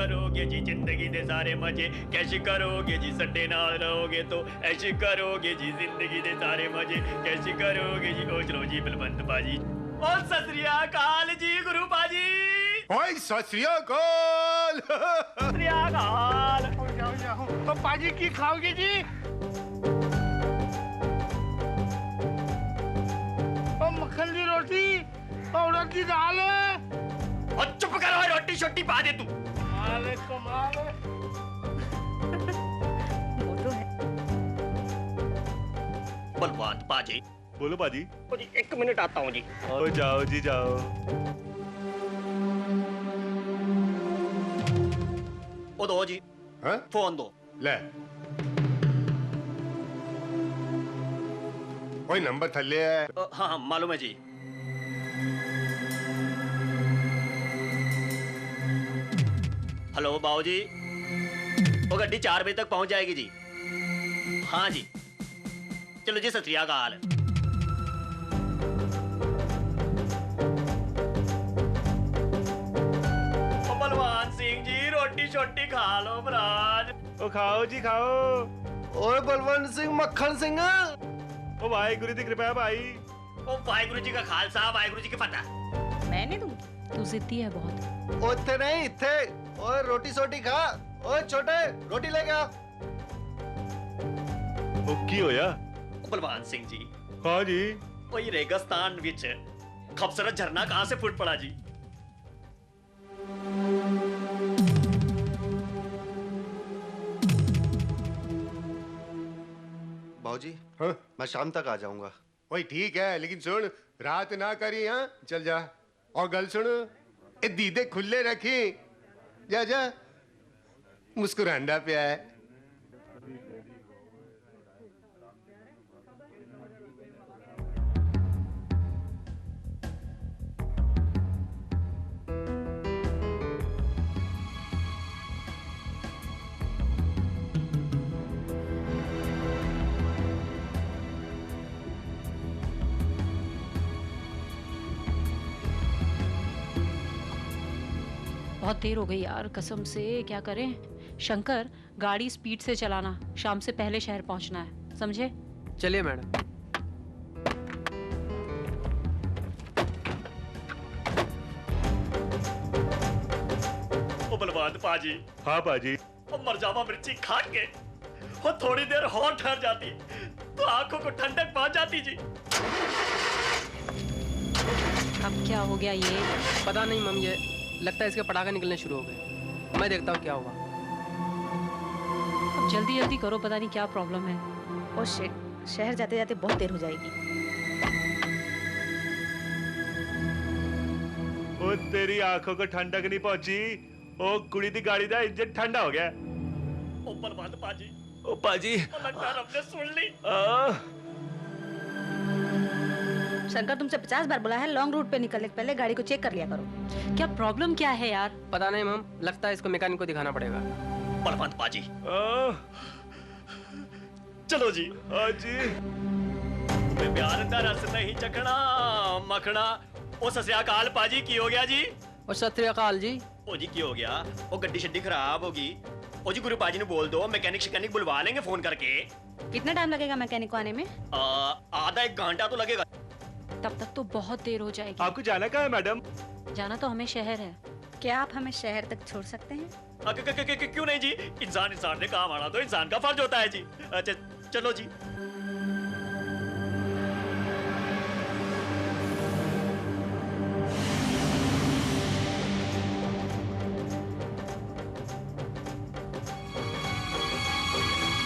करोगे जी जिंदगी दे सारे मजे, कैसे करोगे जी संडे नाल रहोगे तो, ऐसे करोगे जी जिंदगी दे सारे मजे, कैसे करोगे जी। ओ चलो जी बलवंत बाजी। ओ सत श्री अकाल जी गुरु बाजी। ओए सत श्री अकाल। सत श्री अकाल। तो बाजी की खाओगे जी? मक्खन की रोटी और उड़द की दाल है। और चुप करो, रोटी छोटी पा दे तू। कमाल है, कमाल है। वो तो है। बलवंत बाजी। बोलो बाजी। ओ जी 1 मिनट आता हूँ जी। ओ जाओ जी जाओ। ओ दो जी। हाँ? फोन दो। ले ओए नंबर थल्ले है। हाँ हाँ मालूम है जी। हेलो बाबूजी, वो गड्डी 4 बजे तक पहुंच जाएगी जी। हाँ जी चलो जी सत श्री अकाल। बलवान सिंह जी रोटी छोटी खा लो महाराज। ओ खाओ जी खाओ। ओए बलवंत सिंह मक्खन सिंह। ओ वाहिगुरु दी कृपा भाई। ओ वाहिगुरु जी का खालसा वाहिगुरु जी की फतह। मैंने दूंगी। तू जिद्दी है बहुत। ओथे नहीं इथे। ओए रोटी सोटी खा। ओए छोटे रोटी ले गया। ओ की होया? बलवान सिंह जी हाँ जी। वही रेगिस्तान विच खूबसूरत झरना कहां से फुट पड़ा जी? बाबूजी हाँ? मैं शाम तक आ जाऊंगा। ओए ठीक है लेकिन सुन रात ना करी। हाँ चल जा। और गल सुन ए दीदे खुले रखी। जा जा मुस्कुरांडा पे है। बहुत देर हो गई यार कसम से। क्या करें? शंकर गाड़ी स्पीड से चलाना, शाम से पहले शहर पहुंचना है, समझे? चलिए मैडम। ओ बलवान पाजी। हाँ बाजी। ओ मरजावा मिर्ची खा के वो थोड़ी देर और ठहर जाती तो आंखों को ठंडक पहुंच जाती जी। अब क्या हो गया ये? पता नहीं मम, ये लगता है इसके पटाखे निकलने शुरू हो गए। मैं देखता हूँ क्या हुआ। अब जल्दी जल्दी करो, पता नहीं क्या प्रॉब्लम है। ओ शिट, शहर जाते जाते बहुत देर हो जाएगी। ओ तेरी आंखों को ठंडक नहीं पहुंची। ओ कुड़ी दी गाड़ी दा इंजन ठंडा हो गया। ओ बलवान पाजी। ओ पाजी। ओ लगता है आपने सुन ली। शंकर तुमसे 50 बार बोला है लॉन्ग रूट पे निकलने से पहले गाड़ी को चेक कर लिया करो। क्या प्रॉब्लम क्या है यार? पता नहीं मम, लगता है इसको मैकेनिक को दिखाना पड़ेगा। बलवान पाजी चलो जी। हाँ जी। तुम्हें प्यार का रस नहीं चखना मखना। ओ सत श्री अकाल पाजी की हो गया जी? और सत श्री अकाल जी। ओ जी की हो गया? ओ गड्डी शड्डी खराब होगी। ओ जी गुरु पाजी ने बोल दो मैकेनिक शिकेनिक बुलवा लेंगे फोन करके। कितना टाइम लगेगा मैकेनिक को आने में? आधा 1 घंटा तो लगेगा। तब तक तो बहुत देर हो जाएगी। आपको जाना कहाँ है मैडम? जाना तो हमें शहर है। क्या आप हमें शहर तक छोड़ सकते हैं? क्यों नहीं जी, इंसान ने काम आना तो इंसान का फर्ज होता है जी। अच्छा चलो जी।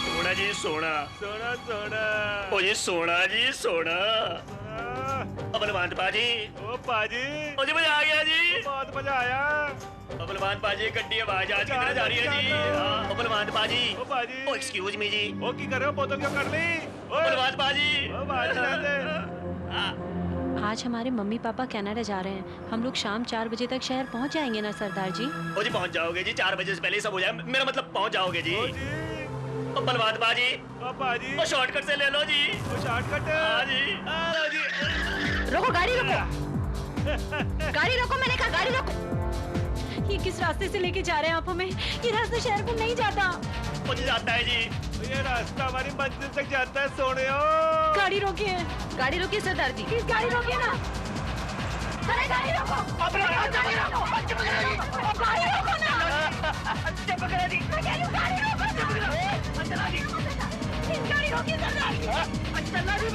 सोना जी सोना। सोना सोना। ओ जी सोना जी सोना। बलवान पाजी। ओ पाजी। ओ जी मजा आ गया जी। बहुत मजा आया। बलवान पाजी गड्डी आवाज आज किधर जा रही है जी? हाँ बलवान पाजी। ओ पाजी। ओ एक्सक्यूज मी जी। ओ की कर रहे हो? बोतल क्यों कर ली? ओ बलवान पाजी। ओ बाजी रहते। आज हमारे मम्मी पापा कनाडा जा रहे हैं। हम लोग शाम 4 बजे तक शहर पहुंच जाएंगे ना सरदार जी? ओ जी पहुंच जाओगे जी, 4 बजे से पहले सब हो जाए। मेरा मतलब पहुंच जाओगे जी। ओ जी। ओ बलवान पाजी। ओ पाजी। ओ शॉर्टकट से ले लो जी। ओ शॉर्टकट। हाँ जी। हाँ जी। रोको गाड़ी रोको। गाड़ी रोको, मैंने कहा गाड़ी रोको। ये किस रास्ते से लेके जा रहे हैं आप हमें? ये रास्ता शहर को नहीं जाता। मुझे जाता है जी। ये रास्ता हमारी मंजिल तक जाता है सोने। गाड़ी रोकिए। गाड़ी रोकिए सरदार जी। प्लीज गाड़ी रोकिए ना। अरे गाड़ी रोको। गाड़ी रोको। गाड़ी रोको ना। मैं कह रही हूँ गाड़ी रोको ना। प्लीज गाड़ी रोकिए सरदार जी।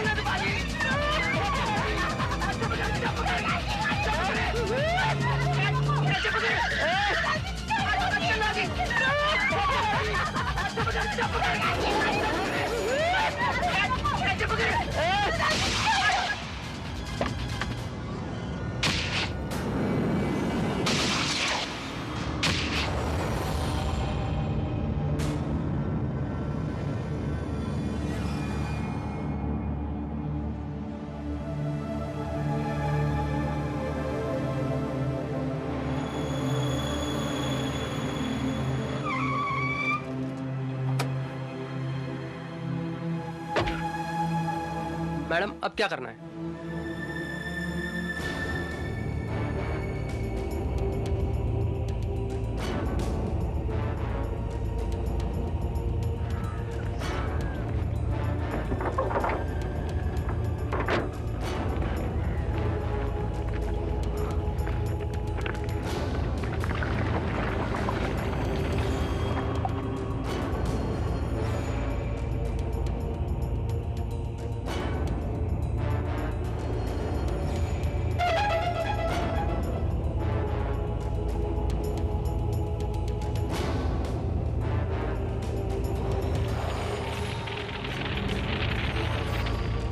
मैडम अब क्या करना है?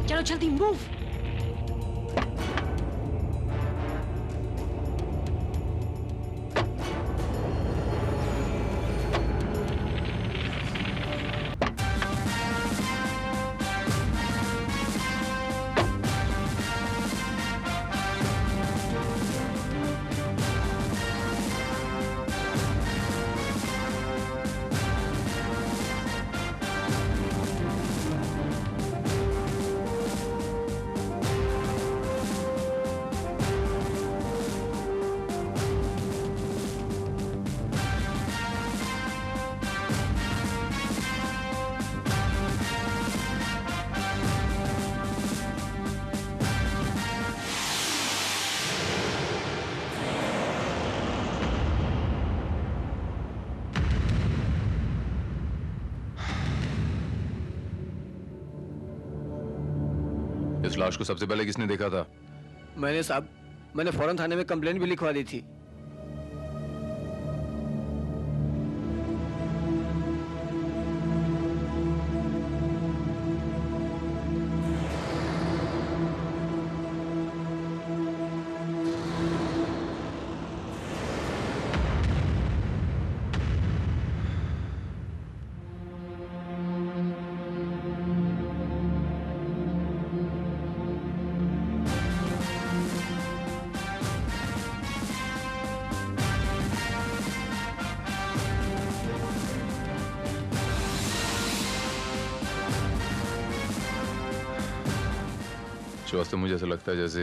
चलो जल्दी मूव। इस लाश को सबसे पहले किसने देखा था? मैंने साहब, मैंने फौरन थाने में कंप्लेंट भी लिखवा दी थी। श्रीवास्तव, मुझे ऐसा लगता है जैसे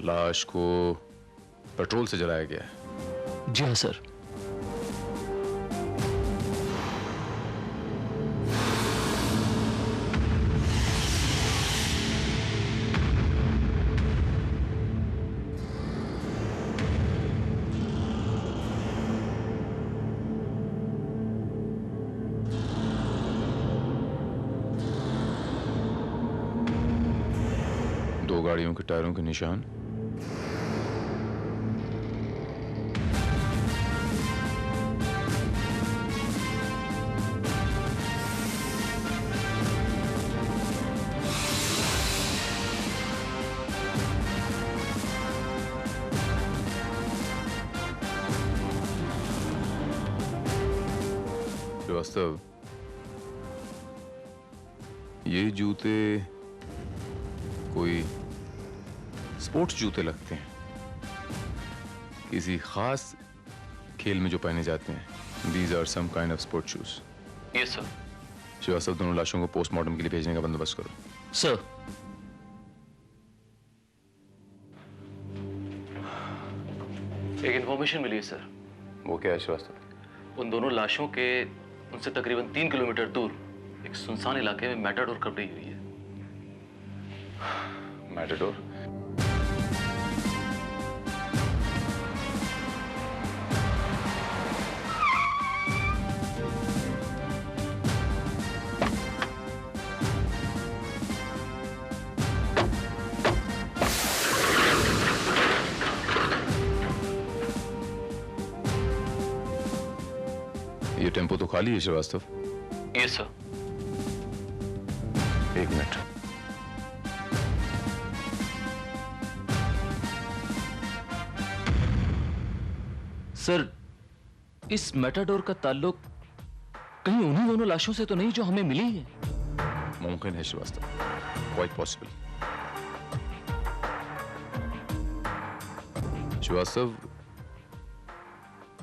लाश को पेट्रोल से जलाया गया है। जी हाँ सर। दो गाड़ियों के टायरों के निशान, श्रीवास्तव ये जूते कोई स्पोर्ट्स जूते लगते हैं, किसी खास खेल में जो पहने जाते हैं। These are some kind of sport shoes. Yes sir. Srivastava, दोनों लाशों को पोस्टमार्टम के लिए भेजने का बंदोबस्त करो। सर। एक इन्फॉर्मेशन मिली है सर। वो क्या है श्रीवास्तव? उन दोनों लाशों के उनसे तकरीबन 3 किलोमीटर दूर एक सुनसान इलाके में मैटाडोर खड़ी हुई है। मैटाडोर? ये टेम्पो तो खाली है श्रीवास्तव। Yes sir. एक मिनट। सर, इस मैटाडोर का ताल्लुक कहीं उन्हीं दोनों लाशों से तो नहीं जो हमें मिली है? मुमकिन है श्रीवास्तव, क्वाइट पॉसिबल। श्रीवास्तव,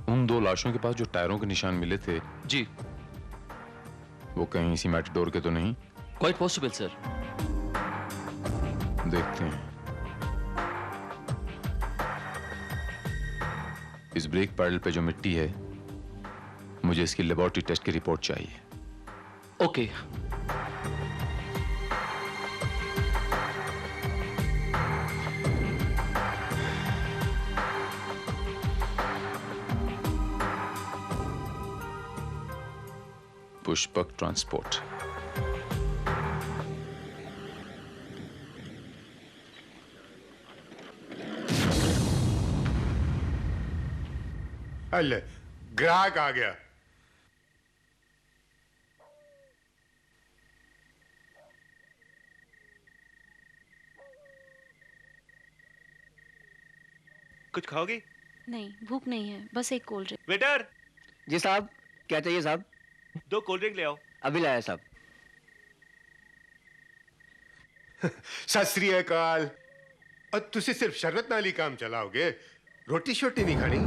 उन दो लाशों के पास जो टायरों के निशान मिले थे जी, वो कहीं इसी मैटाडोर के तो नहीं? Quite possible sir. देखते हैं। इस ब्रेक पैडल पे जो मिट्टी है, मुझे इसकी लेबोरेटरी टेस्ट की रिपोर्ट चाहिए। ओके। पुष्पक ट्रांसपोर्ट। अल्ले, ग्राहक आ गया। कुछ खाओगी? नहीं, भूख नहीं है, बस एक कोल्ड ड्रिंक। वेटर, जी साहब, क्या चाहिए साहब? 2 कोल्ड ड्रिंक ले आओ। अभी लाया साहब। सत श्री अकाल। और तुझे सिर्फ शरबत नाली काम चलाओगे, रोटी शोटी नहीं खानी?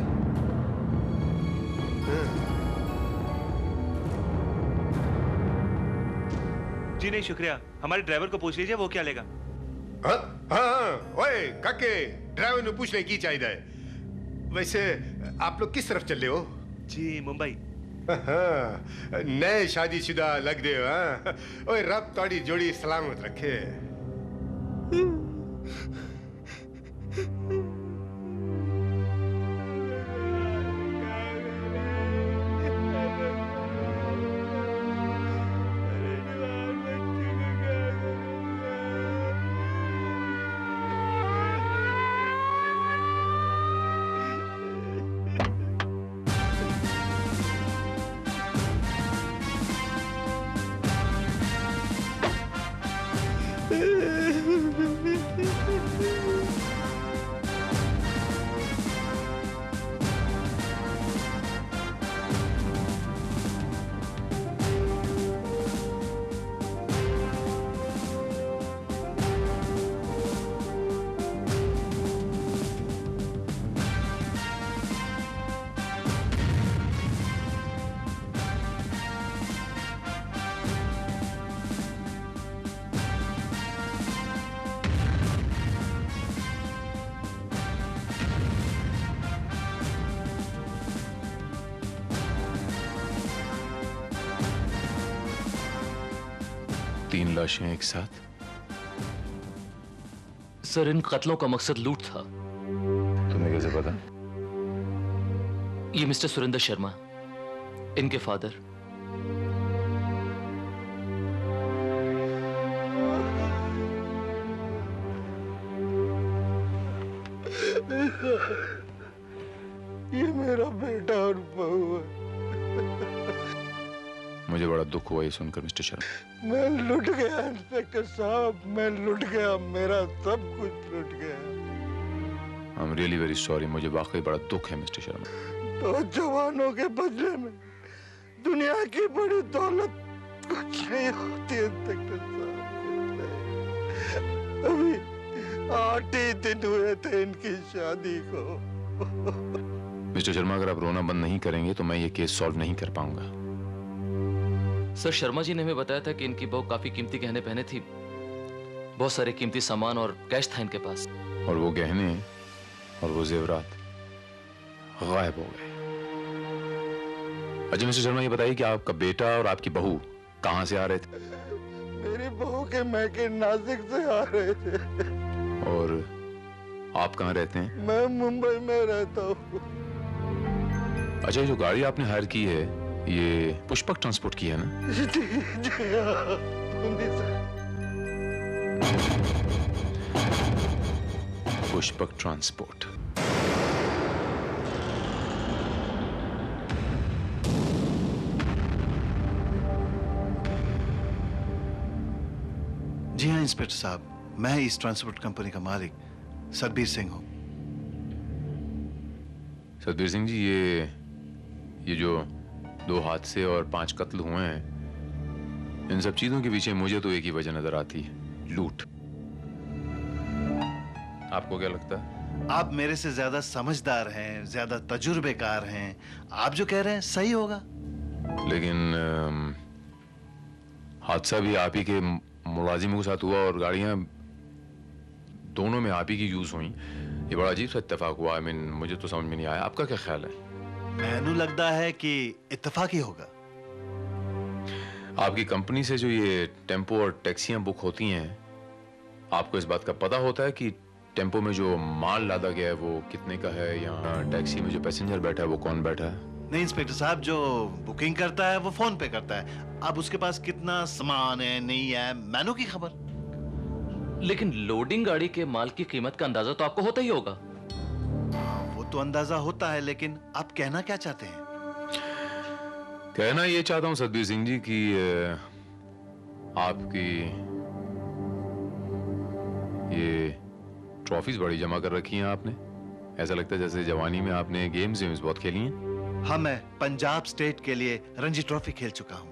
जी नहीं शुक्रिया, हमारे ड्राइवर को पूछ लीजिए वो क्या लेगा। हाँ हाँ, ओए काके, ड्राइवर ने पूछने की चाहिए। वैसे आप लोग किस तरफ चल रहे हो? जी मुंबई। नए शादीशुदा लग रहे हो। हाँ? ओए रब तोड़ी जोड़ी सलामत रखे। तीन लाशें एक साथ? सर, इन कत्लों का मकसद लूट था। तुम्हें कैसे पता? ये मिस्टर सुरेंद्र शर्मा, इनके फादर। ये मेरा बेटा और बहू है। मुझे बड़ा दुख हुआ ये सुनकर मिस्टर शर्मा। मैं लुट गया इंस्पेक्टर साहब, मैं लुट गया, मेरा सब कुछ लुट गया। I am really very sorry, मुझे वाकई बड़ा दुख है मिस्टर शर्मा। तो जवानों के बदले में दुनिया की बड़ी दौलत कुछ नहीं होती इंस्पेक्टर साहब। अभी 8 ही दिन हुए थे इनकी शादी को। मिस्टर शर्मा, अगर आप रोना बंद नहीं करेंगे तो मैं ये केस सॉल्व नहीं कर पाऊंगा। सर, शर्मा जी ने हमें बताया था कि इनकी बहू काफी कीमती गहने पहने थी, बहुत सारे कीमती सामान और कैश था इनके पास। और वो गहने और वो जेवरात गायब हो गए। अच्छा मिस्टर शर्मा, ये बताइए कि आपका बेटा और आपकी बहू कहां से आ रहे थे? मेरी बहू के मैके नासिक से आ रहे थे। और आप कहां रहते हैं? मैं मुंबई में रहता हूँ। अच्छा, ये जो गाड़ी आपने हायर की है ये पुष्पक ट्रांसपोर्ट की है ना? जी हाँ, पुष्पक ट्रांसपोर्ट। जी हाँ इंस्पेक्टर साहब, मैं इस ट्रांसपोर्ट कंपनी का मालिक सतबीर सिंह हूँ। सतबीर सिंह जी, ये जो 2 हादसे और 5 कत्ल हुए हैं, इन सब चीजों के पीछे मुझे तो एक ही वजह नजर आती है, लूट। आपको क्या लगता है? आप मेरे से ज्यादा समझदार हैं, ज्यादा तजुर्बेकार हैं। आप जो कह रहे हैं सही होगा। लेकिन हादसा भी आप ही के मुलाजिमों के साथ हुआ और गाड़ियां दोनों में आप ही की यूज हुई। ये बड़ा अजीब सा इत्तेफाक हुआ। आई मीन, मुझे तो समझ में नहीं आया। आपका क्या ख्याल है? मैनू लगता है कि इत्तेफाक ही होगा। आपकी कंपनी से जो ये टेम्पो और टैक्सियां बुक होती हैं, आपको इस बात का पता होता है कि टेम्पो में जो माल लादा गया है वो कितने का है, या टैक्सी में जो पैसेंजर बैठा है वो कौन बैठा है? नहीं इंस्पेक्टर साहब, जो बुकिंग करता है वो फोन पे करता है। अब उसके पास कितना सामान है नहीं है, मैनू की खबर। लेकिन लोडिंग गाड़ी के माल की कीमत का अंदाजा तो आपको होता ही होगा। वो तो अंदाजा होता है, लेकिन आप कहना क्या चाहते हैं? कहना ये चाहता हूं सतबीर सिंह जी कि आपकी ये ट्रॉफीज बड़ी जमा कर रखी हैं आपने। ऐसा लगता है जैसे जवानी में आपने गेम्स बहुत खेली हैं। हाँ, मैं पंजाब स्टेट के लिए रणजी ट्रॉफी खेल चुका हूँ।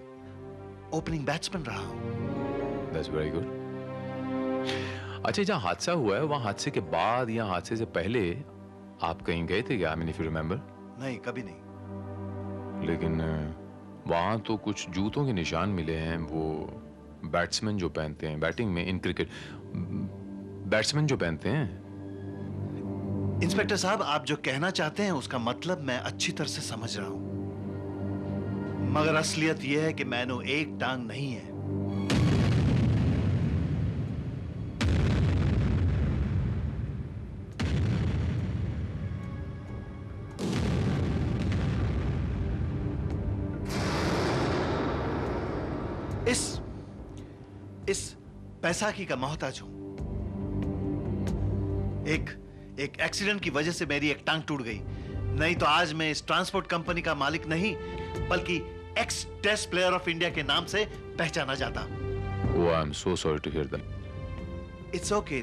ओपनिंग बैट्समैन रहा हूँ। That's very good. अच्छा, जहाँ हादसा हुआ है वहाँ हादसे के बाद या हादसे से पहले आप कहीं गए थे क्या? I mean, if you remember? नहीं, कभी नहीं। लेकिन वहाँ तो कुछ जूतों के निशान मिले हैं, वो बैट्समैन जो पहनते हैं बैटिंग में, इन क्रिकेट बैट्समैन जो पहनते हैं। इंस्पेक्टर साहब, आप जो कहना चाहते हैं उसका मतलब मैं अच्छी तरह से समझ रहा हूं, मगर असलियत यह है कि मैनू एक टांग नहीं है। इस पैसाकी का मोहताज हूं। एक एक्सीडेंट की वजह से मेरी एक टांग टूट गई, नहीं तो आज मैं इस ट्रांसपोर्ट कंपनी का मालिक नहीं बल्कि ex test player of India के नाम से पहचाना जाता। Oh, I'm so sorry to hear that. It's okay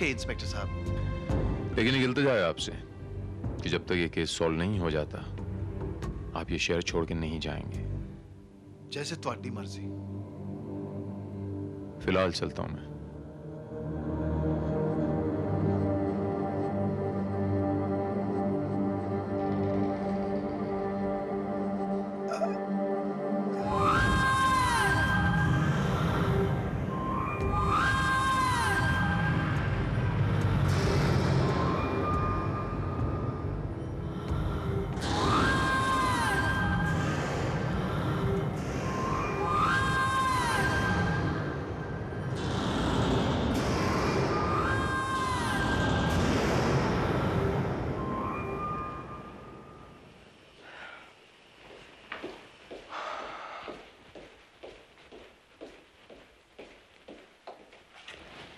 inspector साहब। लेकिन एक इल्तिजा है आपसे कि जब तक ये केस सॉल्व नहीं हो जाता आप ये शहर छोड़ के नहीं जाएंगे। जैसे तुम्हारी मर्जी। फिलहाल चलता हूं मैं।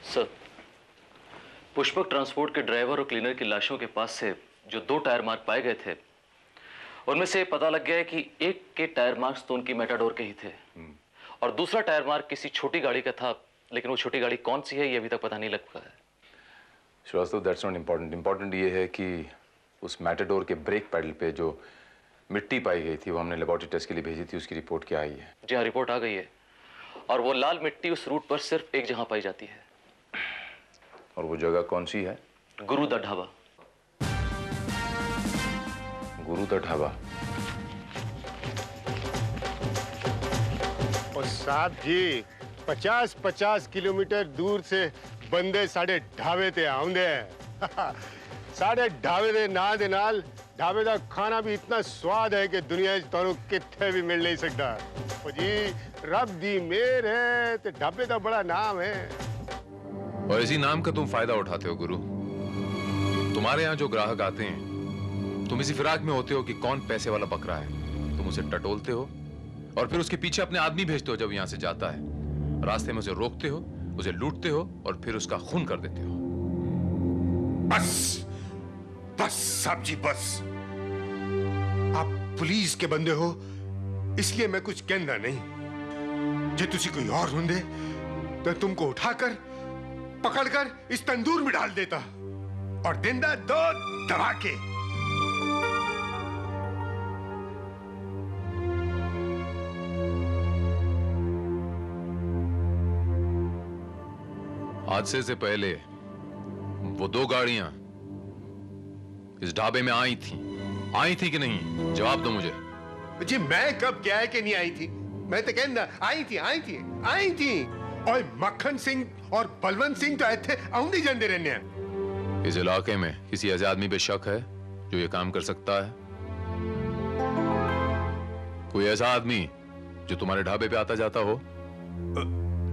सर, पुष्पक ट्रांसपोर्ट के ड्राइवर और क्लीनर की लाशों के पास से जो 2 टायर मार्क पाए गए थे, उनमें से पता लग गया है कि एक के टायर मार्क्स तो उनकी मेटाडोर के ही थे और दूसरा टायर मार्क किसी छोटी गाड़ी का था, लेकिन वो छोटी गाड़ी कौन सी है ये अभी तक पता नहीं लग पाया है। Srivastava, that's not important. Important ये है कि उस मेटाडोर के ब्रेक पैडल पे जो मिट्टी पाई गई थी वो हमने लेबोरेटरी टेस्ट के लिए भेजी थी, उसकी रिपोर्ट क्या आई है? जी हाँ, रिपोर्ट आ गई है और वो लाल मिट्टी उस रूट पर सिर्फ एक जगह पाई जाती है। और वो जगह कौन सी है? गुरु दा ढाबा। गुरु दा ढाबा। और साहब जी 50-50 किलोमीटर दूर से बंदे साढ़े ढाबे ते आउंदे साढ़े ढाबे दे नाल ढाबे का खाना भी इतना स्वाद है कि दुनिया तुहानू किथे भी मिल नहीं सकता। ओ जी रब दी मेहर है ते ढाबे का बड़ा नाम है। और इसी नाम का तुम फायदा उठाते हो गुरु। तुम्हारे यहाँ जो ग्राहक आते हैं तुम इसी फिराक में होते हो कि कौन पैसे वाला बकरा है। तुम उसे टटोलते हो और फिर उसके पीछे अपने आदमी भेजते हो। जब यहाँ से जाता है रास्ते में उसे रोकते हो, उसे लूटते हो और फिर उसका खून कर देते हो। बस बस साहब जी बस। आप पुलिस के बंदे हो इसलिए मैं कुछ कहना नहीं। जे तुसी कोई और होंदे तो तुमको उठाकर पकड़कर इस तंदूर में डाल देता और देंदा 2 धमाके। हादसे से पहले वो 2 गाड़ियां इस ढाबे में आई थी कि नहीं? जवाब दो मुझे। जी मैं कब क्या है कि नहीं आई थी? मैं तो कहना आई थी। और मक्खन सिंह और बलवंत सिंह तो ऐसे आउंदी जाते रहने हैं। इस इलाके में किसी ऐसे आदमी पे शक है जो ये काम कर सकता है? कोई ऐसा आदमी जो तुम्हारे ढाबे पे आता जाता हो?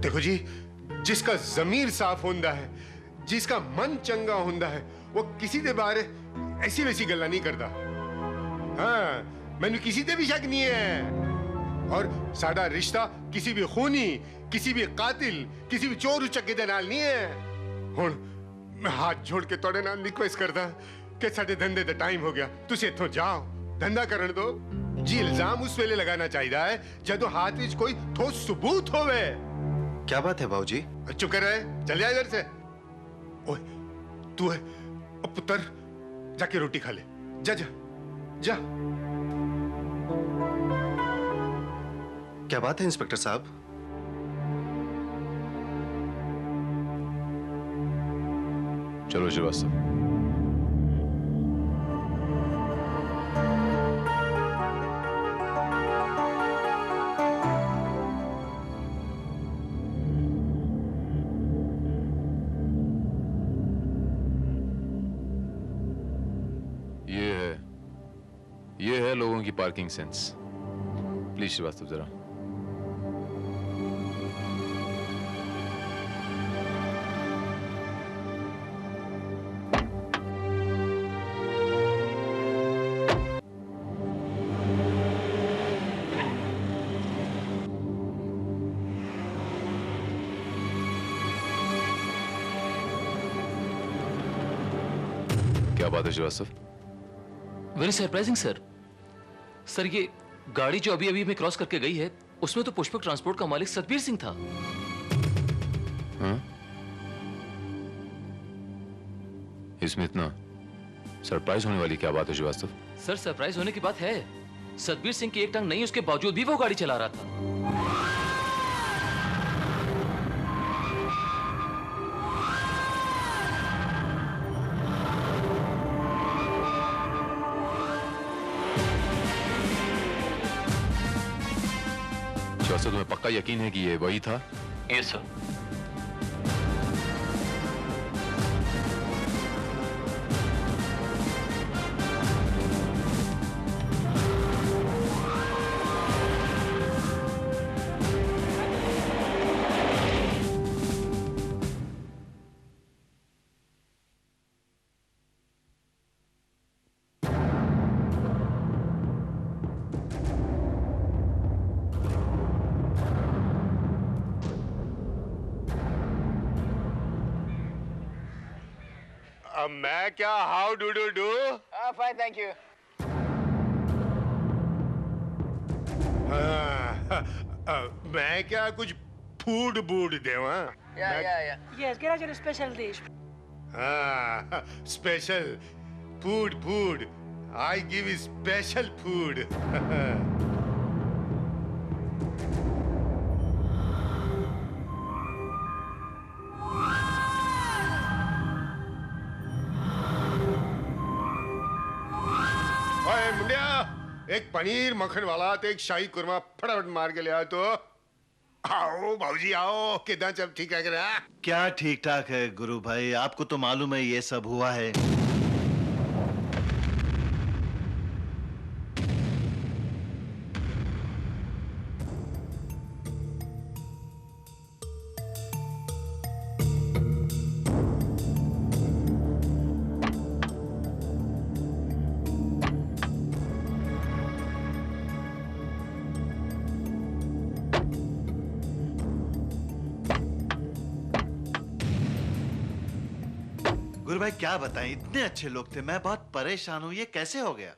देखो जी जिसका जमीर साफ होंदा है, जिसका मन चंगा होंदा है, वो किसी दे बारे ऐसी वैसी गल्ला नहीं करता। हाँ मैंने किसी दे भी शक नहीं है। और साडा रिश्ता किसी भी खूनी, किसी भी कातिल, किसी भी चोर उचक्के दे नाल नहीं है। हुण मैं हाथ जोड़ के तोड़े नाल रिक्वेस्ट करदा कि साडे धंधे दा टाइम हो गया, तुसी इत्थों जाओ, धंधा करन दो। जी इल्जाम उस वेले लगाना चाहिदा है जदों हाथ विच कोई ठोस सबूत होवे। क्या बात है बाबूजी? चुप कर रहे, चल जा इधर से। ओए तू है पुत्र, जाके रोटी खा ले। जा जा जा। क्या बात है इंस्पेक्टर साहब? चलो श्रीवास्तव। ये है लोगों की पार्किंग सेंस। प्लीज श्रीवास्तव जरा। क्या बात है Srivastava? Very surprising sir. Sir ये गाड़ी जो अभी हमें क्रॉस करके गई है उसमें तो पुष्पक ट्रांसपोर्ट का मालिक सतबीर सिंह था। हाँ? इसमें इतना सरप्राइज होने वाली क्या बात है श्रीवास्तव? सर सरप्राइज होने की बात है। सतबीर सिंह की एक टांग नहीं उसके बावजूद भी वो गाड़ी चला रहा था। श्रीवास्तव तुम्हें पक्का यकीन है कि ये वही था? Yes sir. मैं क्या how do do do? Fine thank you. मैं क्या कुछ फूड बूड देवा? Yes get out your special dish. Special food I give special food. एक पनीर मक्खन वाला तो एक शाही कुरमा फटाफट मार के ले आओ। तो आओ भाऊजी आओ, कितना सब ठीक है? क्या ठीक ठाक है गुरु भाई, आपको तो मालूम है ये सब हुआ है। गुरु भाई क्या बताएं, इतने अच्छे लोग थे, मैं बहुत परेशान हूं, ये कैसे हो गया?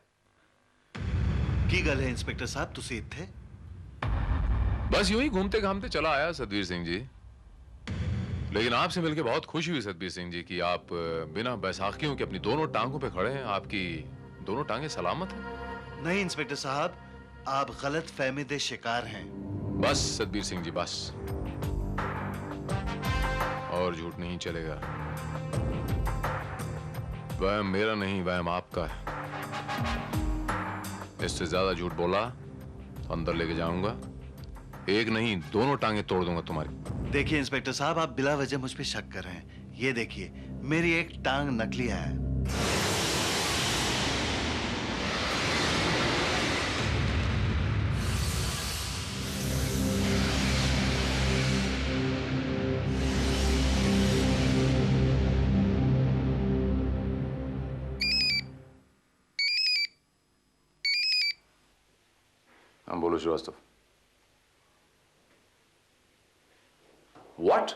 की गल है इंस्पेक्टर साहब, तुसी इत्थे? बस यूं ही घूमते घामते चला आया सतबीर सिंह जी। लेकिन आपसे मिलकर बहुत खुशी हुई सतबीर सिंह जी कि आप बिना बैसाखियों के अपनी दोनों टांगों पे खड़े हैं। आपकी दोनों टांगें सलामत हैं? नहीं इंस्पेक्टर साहब, आप गलत फहमी दे शिकार हैं। बस सतबीर सिंह जी बस, और झूठ नहीं चलेगा। वहम मेरा नहीं, वहम आपका है। इससे ज्यादा झूठ बोला तो अंदर लेके जाऊंगा, एक नहीं दोनों टांगे तोड़ दूंगा तुम्हारी। देखिए इंस्पेक्टर साहब, आप बिला वजह मुझ पे शक कर रहे हैं। ये देखिए, मेरी एक टांग नकली है। हम बोलो श्रीवास्तव। What?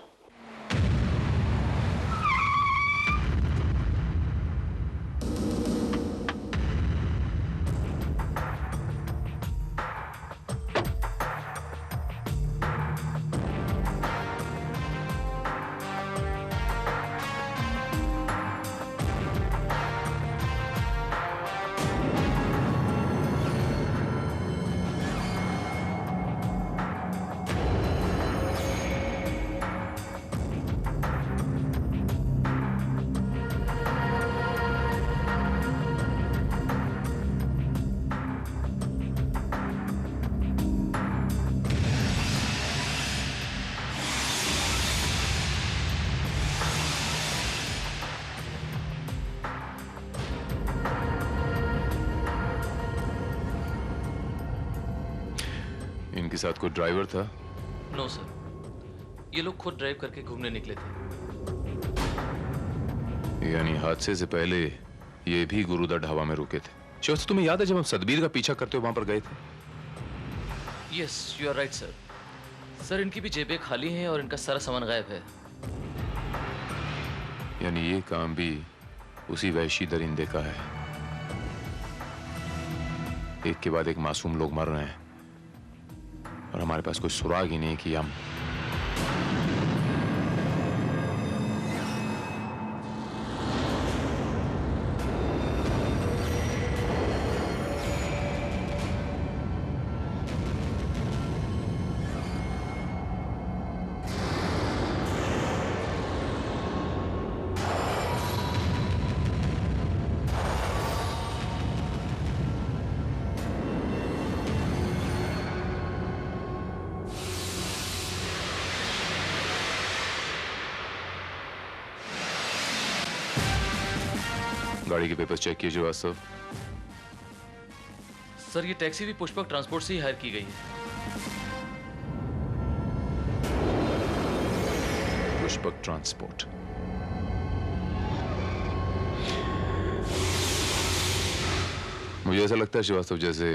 इनके साथ कोई ड्राइवर था? नो सर, ये लोग खुद ड्राइव करके घूमने निकले थे। यानी हादसे से पहले ये भी गुरुदा ढाबा में रुके थे। श्रीवास्तव, तुम्हें याद है जब हम सतबीर का पीछा करते हुए वहां पर गए थे? Yes, you are right sir. Sir, इनकी भी जेबें खाली हैं और इनका सारा सामान गायब है। यानी ये काम भी उसी वहशी दरिंदे का है। एक के बाद एक मासूम लोग मर रहे हैं और हमारे पास कोई सुराग ही नहीं कि हम गाड़ी के पेपर्स चेक कीजिए श्रीवास्तव। सर, ये टैक्सी भी पुष्पक ट्रांसपोर्ट से ही हायर की गई है। पुष्पक ट्रांसपोर्ट। मुझे ऐसा लगता है श्रीवास्तव जैसे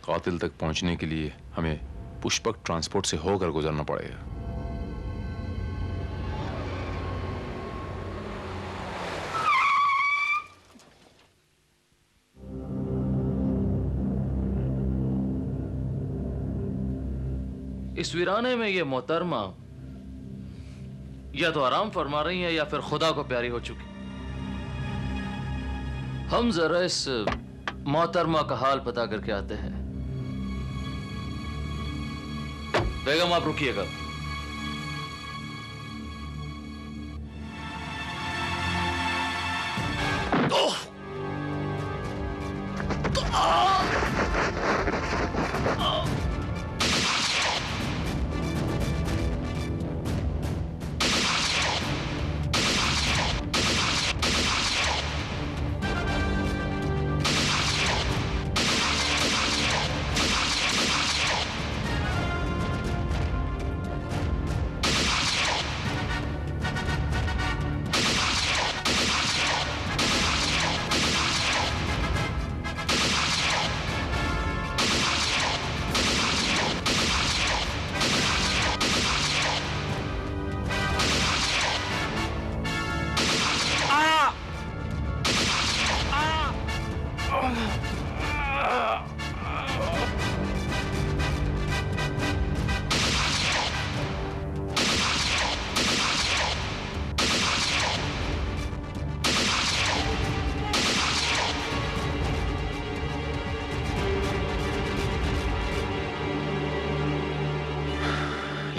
कातिल तक पहुंचने के लिए हमें पुष्पक ट्रांसपोर्ट से होकर गुजरना पड़ेगा। इस वीराने में ये मोहतरमा या तो आराम फरमा रही हैं या फिर खुदा को प्यारी हो चुकी। हम जरा इस मोहतरमा का हाल पता करके आते हैं। बेगम, आप रुकिएगा।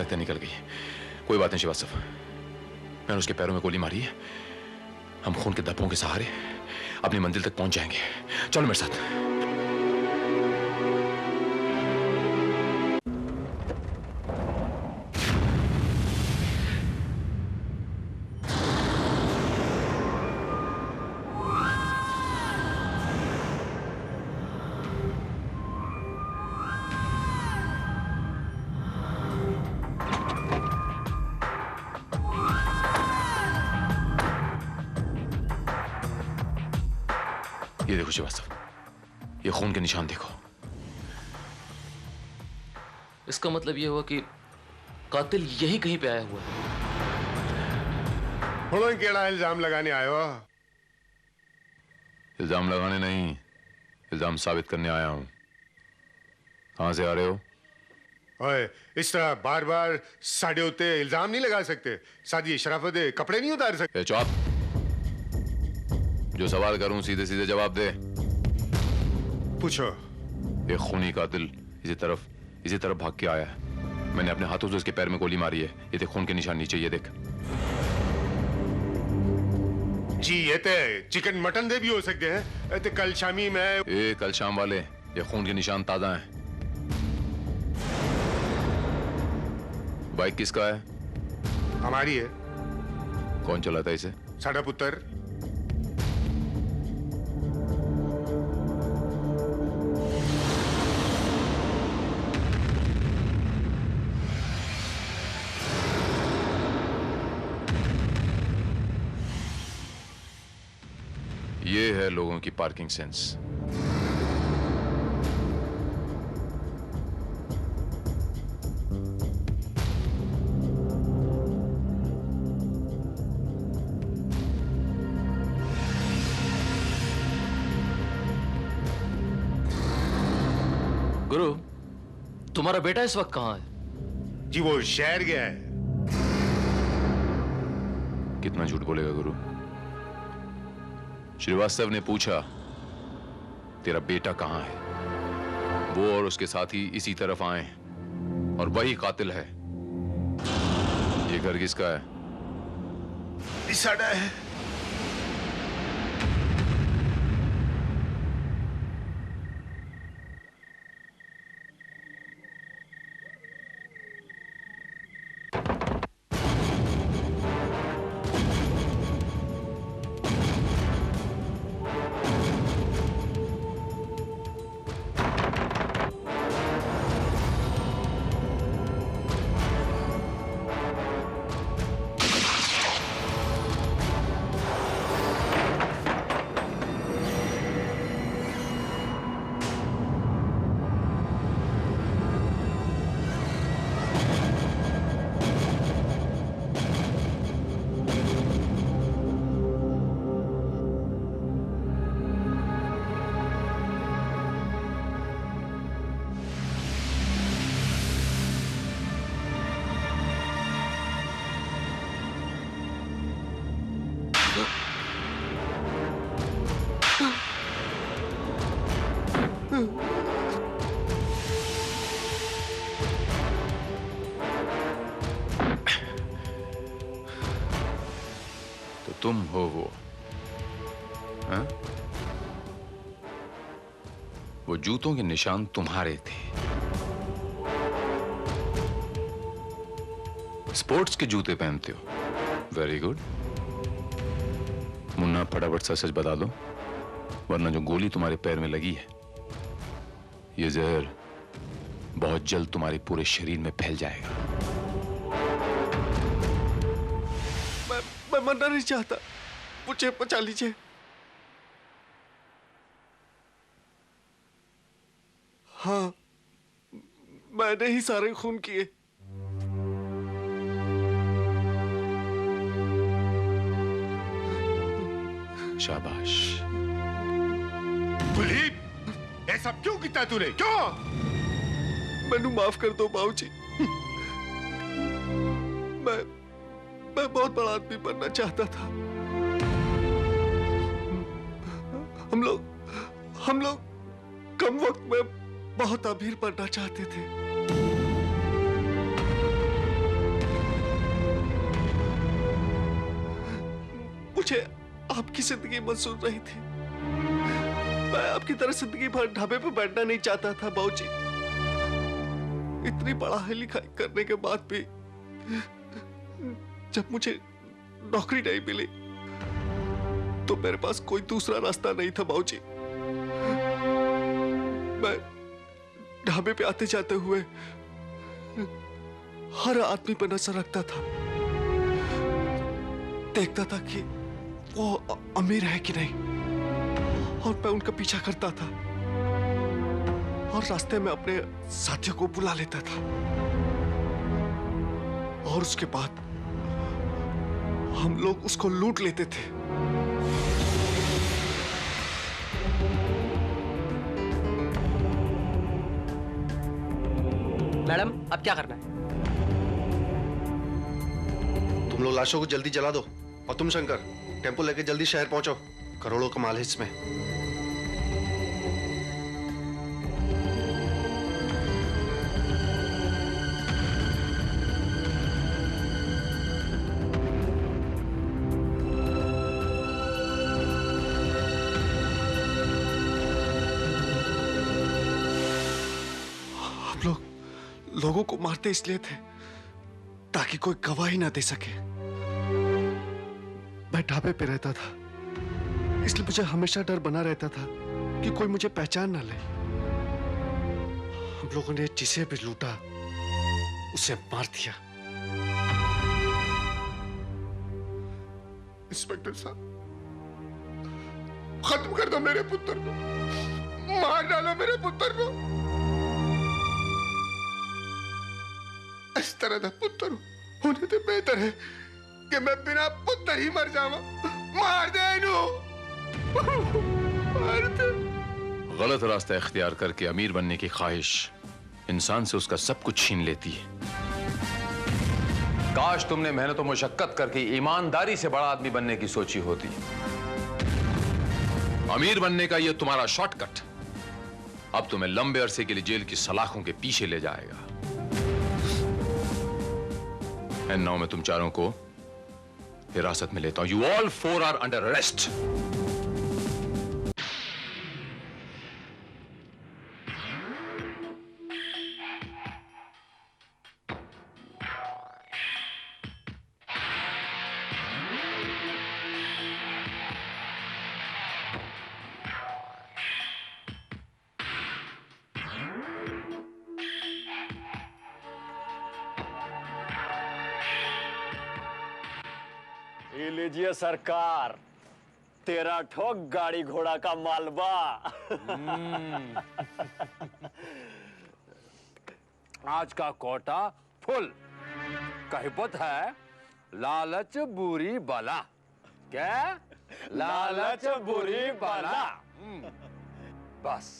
लगता है निकल गई। कोई बात नहीं श्रीवास्तव, मैंने उसके पैरों में गोली मारी है। हम खून के धब्बों के सहारे अपनी मंजिल तक पहुंच जाएंगे। चलो मेरे साथ। ये देखो श्रीवास्तव, ये खून के निशान देखो। इसका मतलब ये हुआ कि कातिल यही कहीं पे आया हुआ है। हुणों केड़ा इल्जाम लगाने आयो? इल्जाम लगाने नहीं, इल्जाम साबित करने आया हूं। कहां से आ रहे हो? ओए, इस तरह बार बार साढ़े होते इल्जाम नहीं लगा सकते। सादी शराफत है, कपड़े नहीं उतार सकते। चुप, जो सवाल करूं सीधे सीधे जवाब दे। पूछो। एक खूनी कातिल इसी तरफ भाग के आया है। मैंने अपने हाथों से उसके पैर में गोली मारी है। ये देख खून के निशान नीचे, ये देख। जी ये ते चिकन मटन दे भी हो सकते हैं। ते कल शामी में कल शाम वाले ये खून के निशान ताजा हैं। बाइक किसका है? हमारी है। कौन चलाता है इसे? साडा पुत्र। ये है लोगों की पार्किंग सेंस। गुरु, तुम्हारा बेटा इस वक्त कहां है? जी वो शहर गया है। कितना झूठ बोलेगा गुरु? श्रीवास्तव ने पूछा तेरा बेटा कहां है। वो और उसके साथी इसी तरफ आए और वही कातिल है। ये घर किसका है? साडा है। तो तुम हो वो, हाँ? वो जूतों के निशान तुम्हारे थे। स्पोर्ट्स के जूते पहनते हो। Very good. मुन्ना फटाफट सा सच बता दो, वरना जो गोली तुम्हारे पैर में लगी है, ये जहर बहुत जल्द तुम्हारे पूरे शरीर में फैल जाएगा। मैं मरना नहीं चाहता, मुझे बचा लीजिए। हाँ, मैंने ही सारे खून किए। शाबाश। कुलदीप, ऐसा क्यों किया तूने? क्यों? मैनू माफ कर दो बाबूजी। मैं बहुत बड़ा आदमी बनना चाहता था। हम लोग कम वक्त में बहुत अमीर बनना चाहते थे। मुझे आपकी जिंदगी मंजूर नहीं थी। मैं आपकी तरह जिंदगी भर ढाबे पे बैठना नहीं चाहता था बाबूजी। इतनी पढ़ाई लिखाई करने के बाद भी जब मुझे नौकरी नहीं मिली तो मेरे पास कोई दूसरा रास्ता नहीं था बाबूजी। मैं ढाबे पे आते जाते हुए हर आदमी पर नजर रखता था, देखता था कि वो अमीर है कि नहीं, और मैं उनका पीछा करता था और रास्ते में अपने साथियों को बुला लेता था और उसके बाद हम लोग उसको लूट लेते थे। मैडम अब क्या करना है? तुम लोग लाशों को जल्दी जला दो और तुम शंकर टेम्पो लेके जल्दी शहर पहुंचो, करोड़ों का माल है इसमें। हम लोग लोगों को मारते इसलिए थे ताकि कोई गवाही ना दे सके। मैं ढाबे पे रहता था, इसलिए मुझे हमेशा डर बना रहता था कि कोई मुझे पहचान ना ले। हम लोगों ने जिसे भी लूटा उसे मार दिया। इंस्पेक्टर साहब, खत्म कर दो मेरे पुत्र को, मार डालो मेरे पुत्र को। इस तरह का पुत्र होने तो बेहतर है कि मैं बिना पुत्र ही मर जावा। मार दे इन्हों, मार दे। गलत रास्ता इख्तियार करके अमीर बनने की ख्वाहिश इंसान से उसका सब कुछ छीन लेती है। काश तुमने मेहनत और मुशक्कत करके ईमानदारी से बड़ा आदमी बनने की सोची होती। अमीर बनने का यह तुम्हारा शॉर्टकट अब तुम्हें लंबे अरसे के लिए जेल की सलाखों के पीछे ले जाएगा। एंड नाउ मैं तुम चारों को हिरासत में लेता हूं। You all 4 are under arrest. ये लीजिए सरकार, 13 ठोक गाड़ी घोड़ा का मालवा। आज का कोटा फुल। कहिबत है लालच बुरी बला। क्या? लालच बुरी बला। बस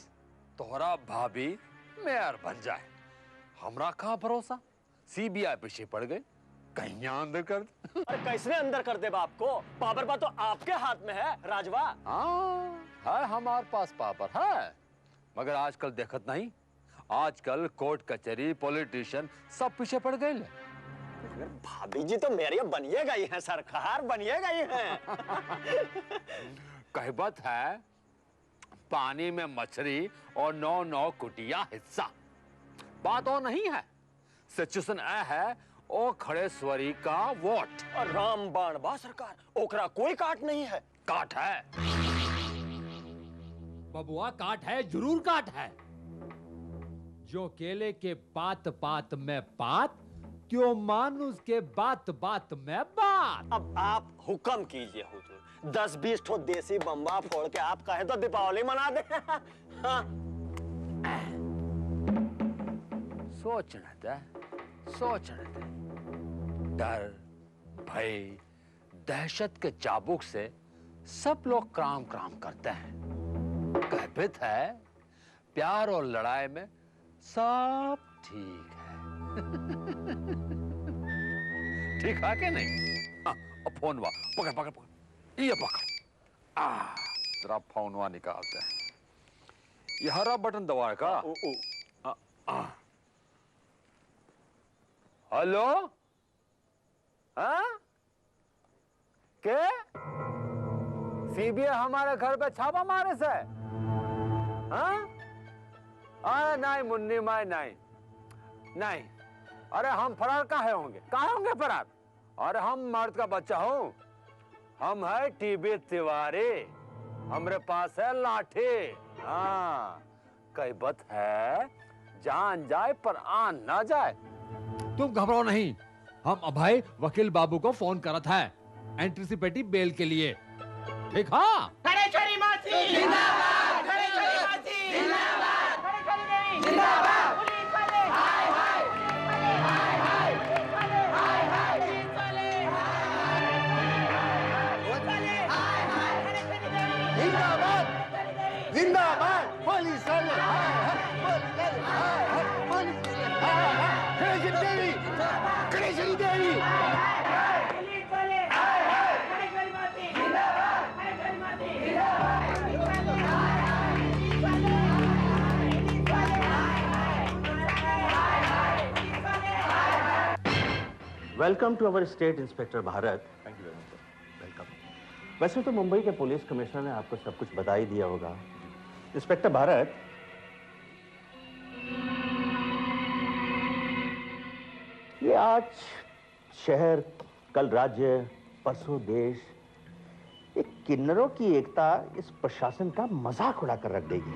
तोहरा भाभी मेयर बन जाए, हमरा कहाँ भरोसा। सीबीआई पीछे पड़ गए, कहीं अंदर कर दे। अरे कैसे अंदर कर दे बाप को? पावर बा तो आपके हाथ में है राजवा। हाँ है, हमारे पास पावर है, मगर आजकल देखत नहीं, आजकल कोर्ट कचहरी पॉलिटिशियन सब पीछे पड़ गए। भाभी जी तो मेरी बनिए गई हैं, सरकार बनिए गई हैं। कहिबत है पानी में मछली और 9 कुटिया हिस्सा। बात और नहीं है, सिचुएशन है ओ खड़ेश्वरी का वोट। और रामबाण बा सरकार, ओकरा कोई काट नहीं है। काट है बबुआ, काट है, जरूर काट है। जो केले के पात पात में पात, क्यों मानुस के बात बात में बात। अब आप हुक्म कीजिए हुजूर, 10-20 ठो देसी बम्बा फोड़ के आप कहे तो दीपावली मना दे। हाँ। सोचने दे, सोचने दे। डर, भय, दहशत के चाबुक से सब लोग क्राम क्राम करते हैं। कहते है प्यार और लड़ाई में सब ठीक है। ठीक है कि नहीं? हाँ, अब फोन वा, पकड़ पकड़ पकड़, ये पकड़। जरा फोन वा निकालते हैं। ये हरा बटन दबाए का। हेलो? हाँ? क्या? सीबीआई हमारे घर पे छापा मारे से? हाँ? अरे नहीं मुन्नी माई, नहीं नहीं। अरे हम फरार काहे होंगे, काहे होंगे फरार? अरे हम मर्द का बच्चा हूँ, हम है टीबी तिवारी, हमरे पास है लाठी। हाँ, कहबत है जान जाए पर आन ना जाए। तुम घबराओ नहीं, हम अभय वकील बाबू को फोन करत है एंटिसिपेटी बेल के लिए। ठीक? हाँ, खड़ेश्वरी मासी जिंदाबाद, खड़ेश्वरी मासी जिंदाबाद, खड़ेश्वरी देवी जिंदाबाद, पुलिस वाले हाय हाय, हाय हाय, पुलिस वाले हाय हाय, पुलिस वाले हाय हाय, खड़ेश्वरी देवी जिंदाबाद, जिंदाबाद, पुलिस वाले हाय हाय, पुलिस वाले हाय हाय, पुलिस वाले हाय हाय, खड़ेश्वरी देवी, खड़ेश्वरी देवी, पुलिस वाले हाय हाय, खड़ेश्वरी मासी जिंदाबाद, खड़ेश्वरी मासी जिंदाबाद, पुलिस वाले हाय हाय, पुलिस वाले हाय हाय, पुलिस वाले हाय हाय। Welcome to our state inspector Bharat. Thank you welcome. वैसे तो मुंबई के पुलिस कमिश्नर ने आपको सब कुछ बता ही दिया होगा। इंस्पेक्टर भारत, ये आज शहर, कल राज्य, परसों देश, एक किन्नरों की एकता इस प्रशासन का मजाक उड़ाकर रख देगी।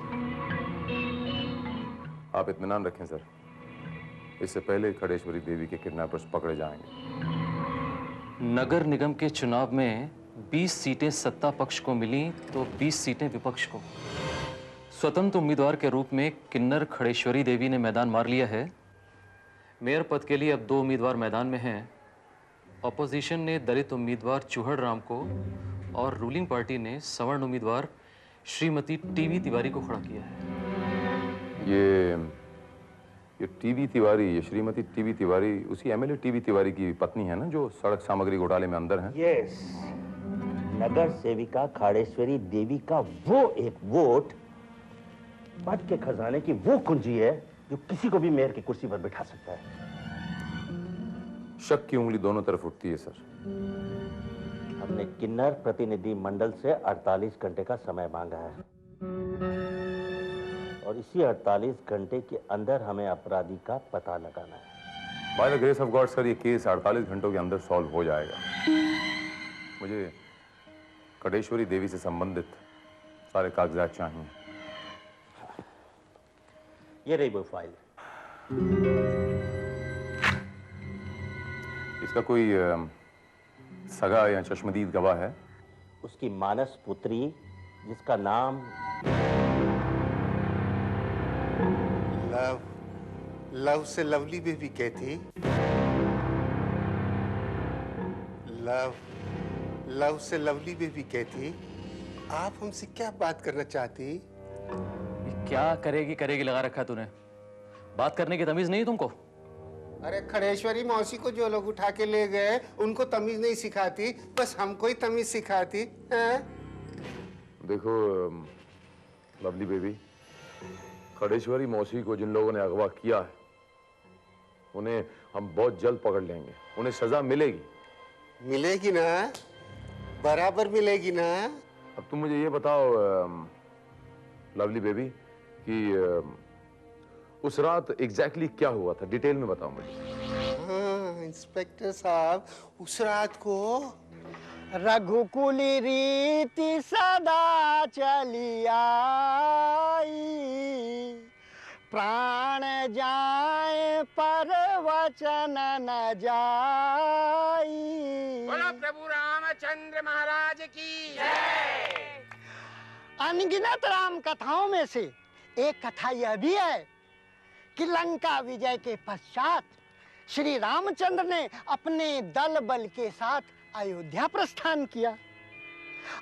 आप इत्मीनान रखें सर, इससे पहले खड़ेश्वरी देवी के किडनैपर्स पकड़े जाएंगे। नगर निगम के चुनाव में 20 सीटें सत्ता पक्ष को मिली तो 20 सीटें विपक्ष को। स्वतंत्र उम्मीदवार के रूप में किन्नर खड़ेश्वरी देवी ने मैदान मार लिया है। मेयर पद के लिए अब 2 उम्मीदवार मैदान में हैं। ऑपोजिशन ने दलित उम्मीदवार चूहड़ राम को और रूलिंग पार्टी ने सवर्ण उम्मीदवार श्रीमती टीवी तिवारी को खड़ा किया है। ये टीवी तिवारी, ये श्रीमती टीवी तिवारी उसी एमएलए टीवी तिवारी की पत्नी है ना, जो सड़क सामग्री घोटाले में अंदर है? यस, नगर सेविका खड़ेश्वरी देवी का वो एक वोट पद के खजाने की वो कुंजी है जो किसी को भी मेयर की कुर्सी पर बिठा सकता है। शक की उंगली दोनों तरफ उठती है सर। हमने किन्नर प्रतिनिधि मंडल से 48 घंटे का समय मांगा है और इसी 48 घंटे के अंदर हमें अपराधी का पता लगाना है। By the grace of God sir, ये केस 48 घंटों के अंदर सॉल्व हो जाएगा। मुझे खड़ेश्वरी देवी से संबंधित सारे कागजात चाहिए। ये रही वो फाइल। इसका कोई सगा या चश्मदीद गवाह है? उसकी मानस पुत्री, जिसका नाम लव से लवली बेबी कहती। लव से लवली बेबी कहती। आप हमसे क्या बात करना चाहती? क्या करेगी लगा रखा तूने। बात करने की तमीज नहीं तुमको? अरे खड़ेश्वरी मौसी को जो लोग उठा के ले गए उनको तमीज नहीं सिखाती, बस हमको ही तमीज सिखाती है? देखो लवली बेबी, खड़ेश्वरी मौसी को जिन लोगों ने अगवा किया है उन्हें हम बहुत जल्द पकड़ लेंगे। उन्हें सजा मिलेगी। मिलेगी ना? बराबर मिलेगी ना? अब तुम मुझे ये बताओ लवली बेबी कि उस रात एग्जैक्टली क्या हुआ था, डिटेल में बताओ मुझे। हाँ इंस्पेक्टर साहब, उस रात को रघुकुली रीति सदा चली आई, प्राण जाए पर वचन न जाई। बोलो प्रभु रामचंद्र महाराज की जय। अनगिनत राम कथाओं में से एक कथा यह भी है कि लंका विजय के पश्चात श्री रामचंद्र ने अपने दल बल के साथ अयोध्या प्रस्थान किया।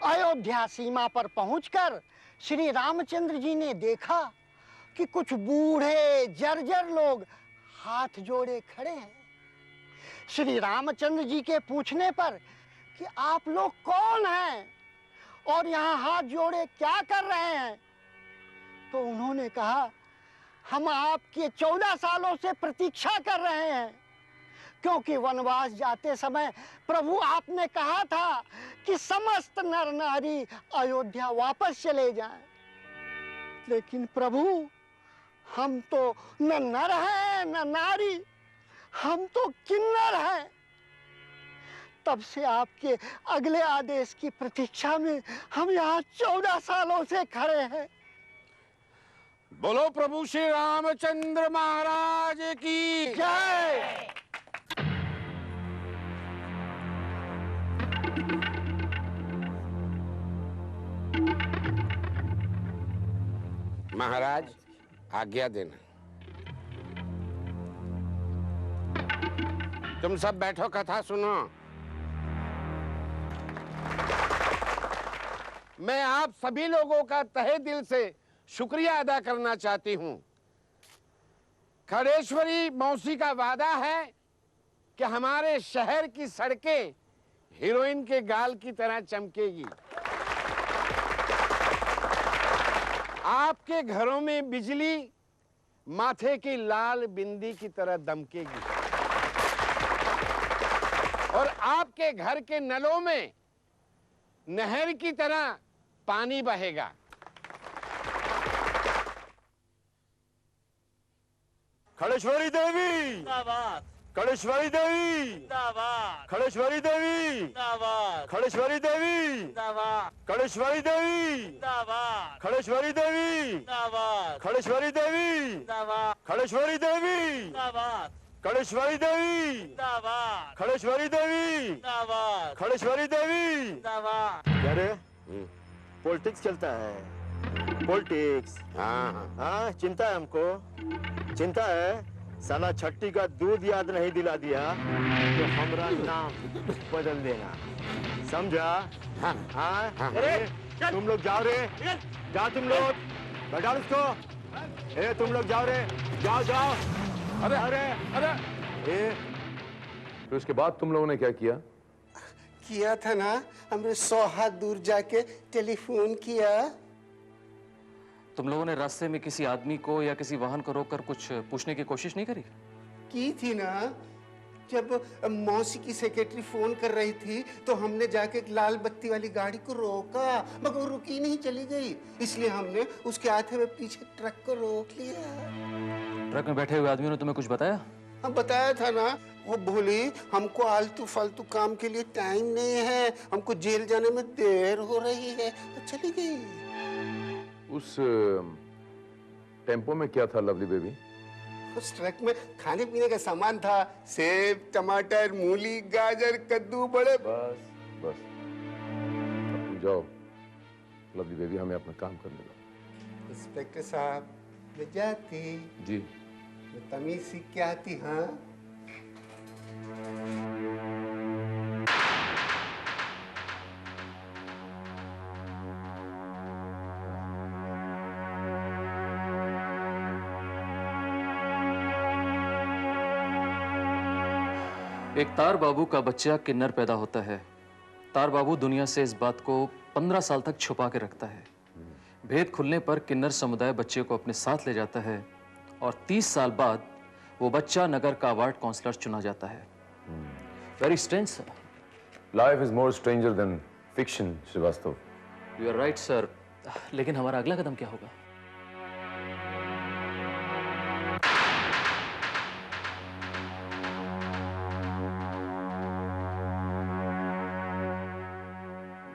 अयोध्या सीमा पर पहुंचकर श्री रामचंद्र जी ने देखा कि कुछ बूढ़े जर्जर लोग हाथ जोड़े खड़े हैं। श्री रामचंद्र जी के पूछने पर कि आप लोग कौन हैं और यहाँ हाथ जोड़े क्या कर रहे हैं, तो उन्होंने कहा हम आपके 14 सालों से प्रतीक्षा कर रहे हैं। क्योंकि वनवास जाते समय प्रभु आपने कहा था कि समस्त नर नारी अयोध्या वापस चले जाएं। लेकिन प्रभु, हम तो न नर हैं न नारी, हम तो किन्नर हैं। तब से आपके अगले आदेश की प्रतीक्षा में हम यहाँ 14 सालों से खड़े हैं। बोलो प्रभु श्री रामचंद्र महाराज की जय। महाराज आज्ञा देना। तुम सब बैठो, कथा सुनो। मैं आप सभी लोगों का तहे दिल से शुक्रिया अदा करना चाहती हूं। खड़ेश्वरी मौसी का वादा है कि हमारे शहर की सड़कें हीरोइन के गाल की तरह चमकेगी। आपके घरों में बिजली माथे की लाल बिंदी की तरह दमकेगी और आपके घर के नलों में नहर की तरह पानी बहेगा। खड़ेश्वरी देवी जिंदाबाद, खड़ेश्वरी देवी जिंदाबाद, खड़ेश्वरी देवी जिंदाबाद, खड़ेश्वरी देवी जिंदाबाद, खड़ेश्वरी देवी जिंदाबाद, खड़ेश्वरी देवी जिंदाबाद, खड़ेश्वरी देवी जिंदाबाद, खड़ेश्वरी देवी जिंदाबाद, खड़ेश्वरी देवी जिंदाबाद, खड़ेश्वरी देवी जिंदाबाद, खड़ेश्वरी देवी जिंदाबाद। क्या रे? पॉलिटिक्स चलता है, पॉलिटिक्स। हाँ, चिंता है हमको, चिंता है। साला छट्टी का दूध याद नहीं दिला दिया तो हमारा नाम बदल देना, समझा? हाँ। अरे तुम लोग जाओ रे, जाओ तुम लोग, बैठा उसको। ए तुम लोग जाओ रे, जाओ जाओ। अरे अरे अरे तो इसके बाद तुम लोगों ने क्या किया? किया था ना, हमने 100 हाथ दूर जाके टेलीफोन किया। तुम लोगों ने रास्ते में किसी आदमी को या किसी वाहन को रोककर कुछ पूछने की कोशिश नहीं करी? की थी ना, जब मौसी की सेक्रेटरी फोन कर रही थी तो हमने जाके एक लाल बत्ती वाली गाड़ी को रोका, मगर वो रुकी नहीं, चली गई। इसलिए हमने उसके आते हुए पीछे ट्रक को रोक लिया। ट्रक में बैठे हुए आदमियों ने तुम्हें कुछ बताया? हाँ बताया था ना, वो बोली हमको आलतू फालतू काम के लिए टाइम नहीं है, हमको जेल जाने में देर हो रही है, तो चली गई। उस टेम्पो में क्या था लवली बेबी? उस ट्रक में खाने पीने का सामान था, सेब, टमाटर, मूली, गाजर, कद्दू, बड़े। बस बस, अब तुम जाओ लवली बेबी, हमें अपना काम करने दो। इंस्पेक्टर साहब, मैं जाती जी, मैं तमीज सीख के आती। हाँ एक तार बाबू का बच्चा किन्नर पैदा होता है। तार बाबू दुनिया से इस बात को 15 साल तक छुपा के रखता है। भेद खुलने पर किन्नर समुदाय बच्चे को अपने साथ ले जाता है और 30 साल बाद वो बच्चा नगर का वार्ड काउंसलर चुना जाता है। Very strange sir. Life is more stranger than fiction Srivastava. You are right sir, लेकिन हमारा अगला कदम क्या होगा?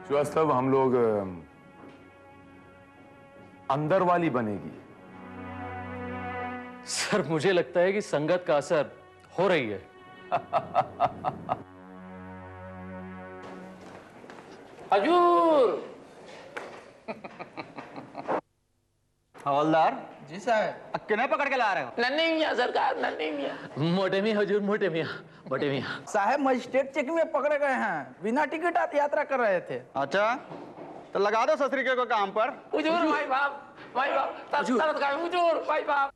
श्रीवास्तव, हम लोग अंदर वाली बनेगी। सर मुझे लगता है कि संगत का असर हो रही है। हजूर। हवलदार जी साहब, किन्हें पकड़ के ला रहे हो? नन्ही मियां सरकार, नन्ही मियां। मोटे मियां हजूर, मोटे मियां, मोटे मियां। साहब मजिस्ट्रेट चेकिंग में पकड़े गए हैं, बिना टिकट यात्रा कर रहे थे। अच्छा, तो लगा दो ससुरिके को काम पर। हुजूर भाई बाप, भाई बाप, तरत का हुजूर भाई बाप।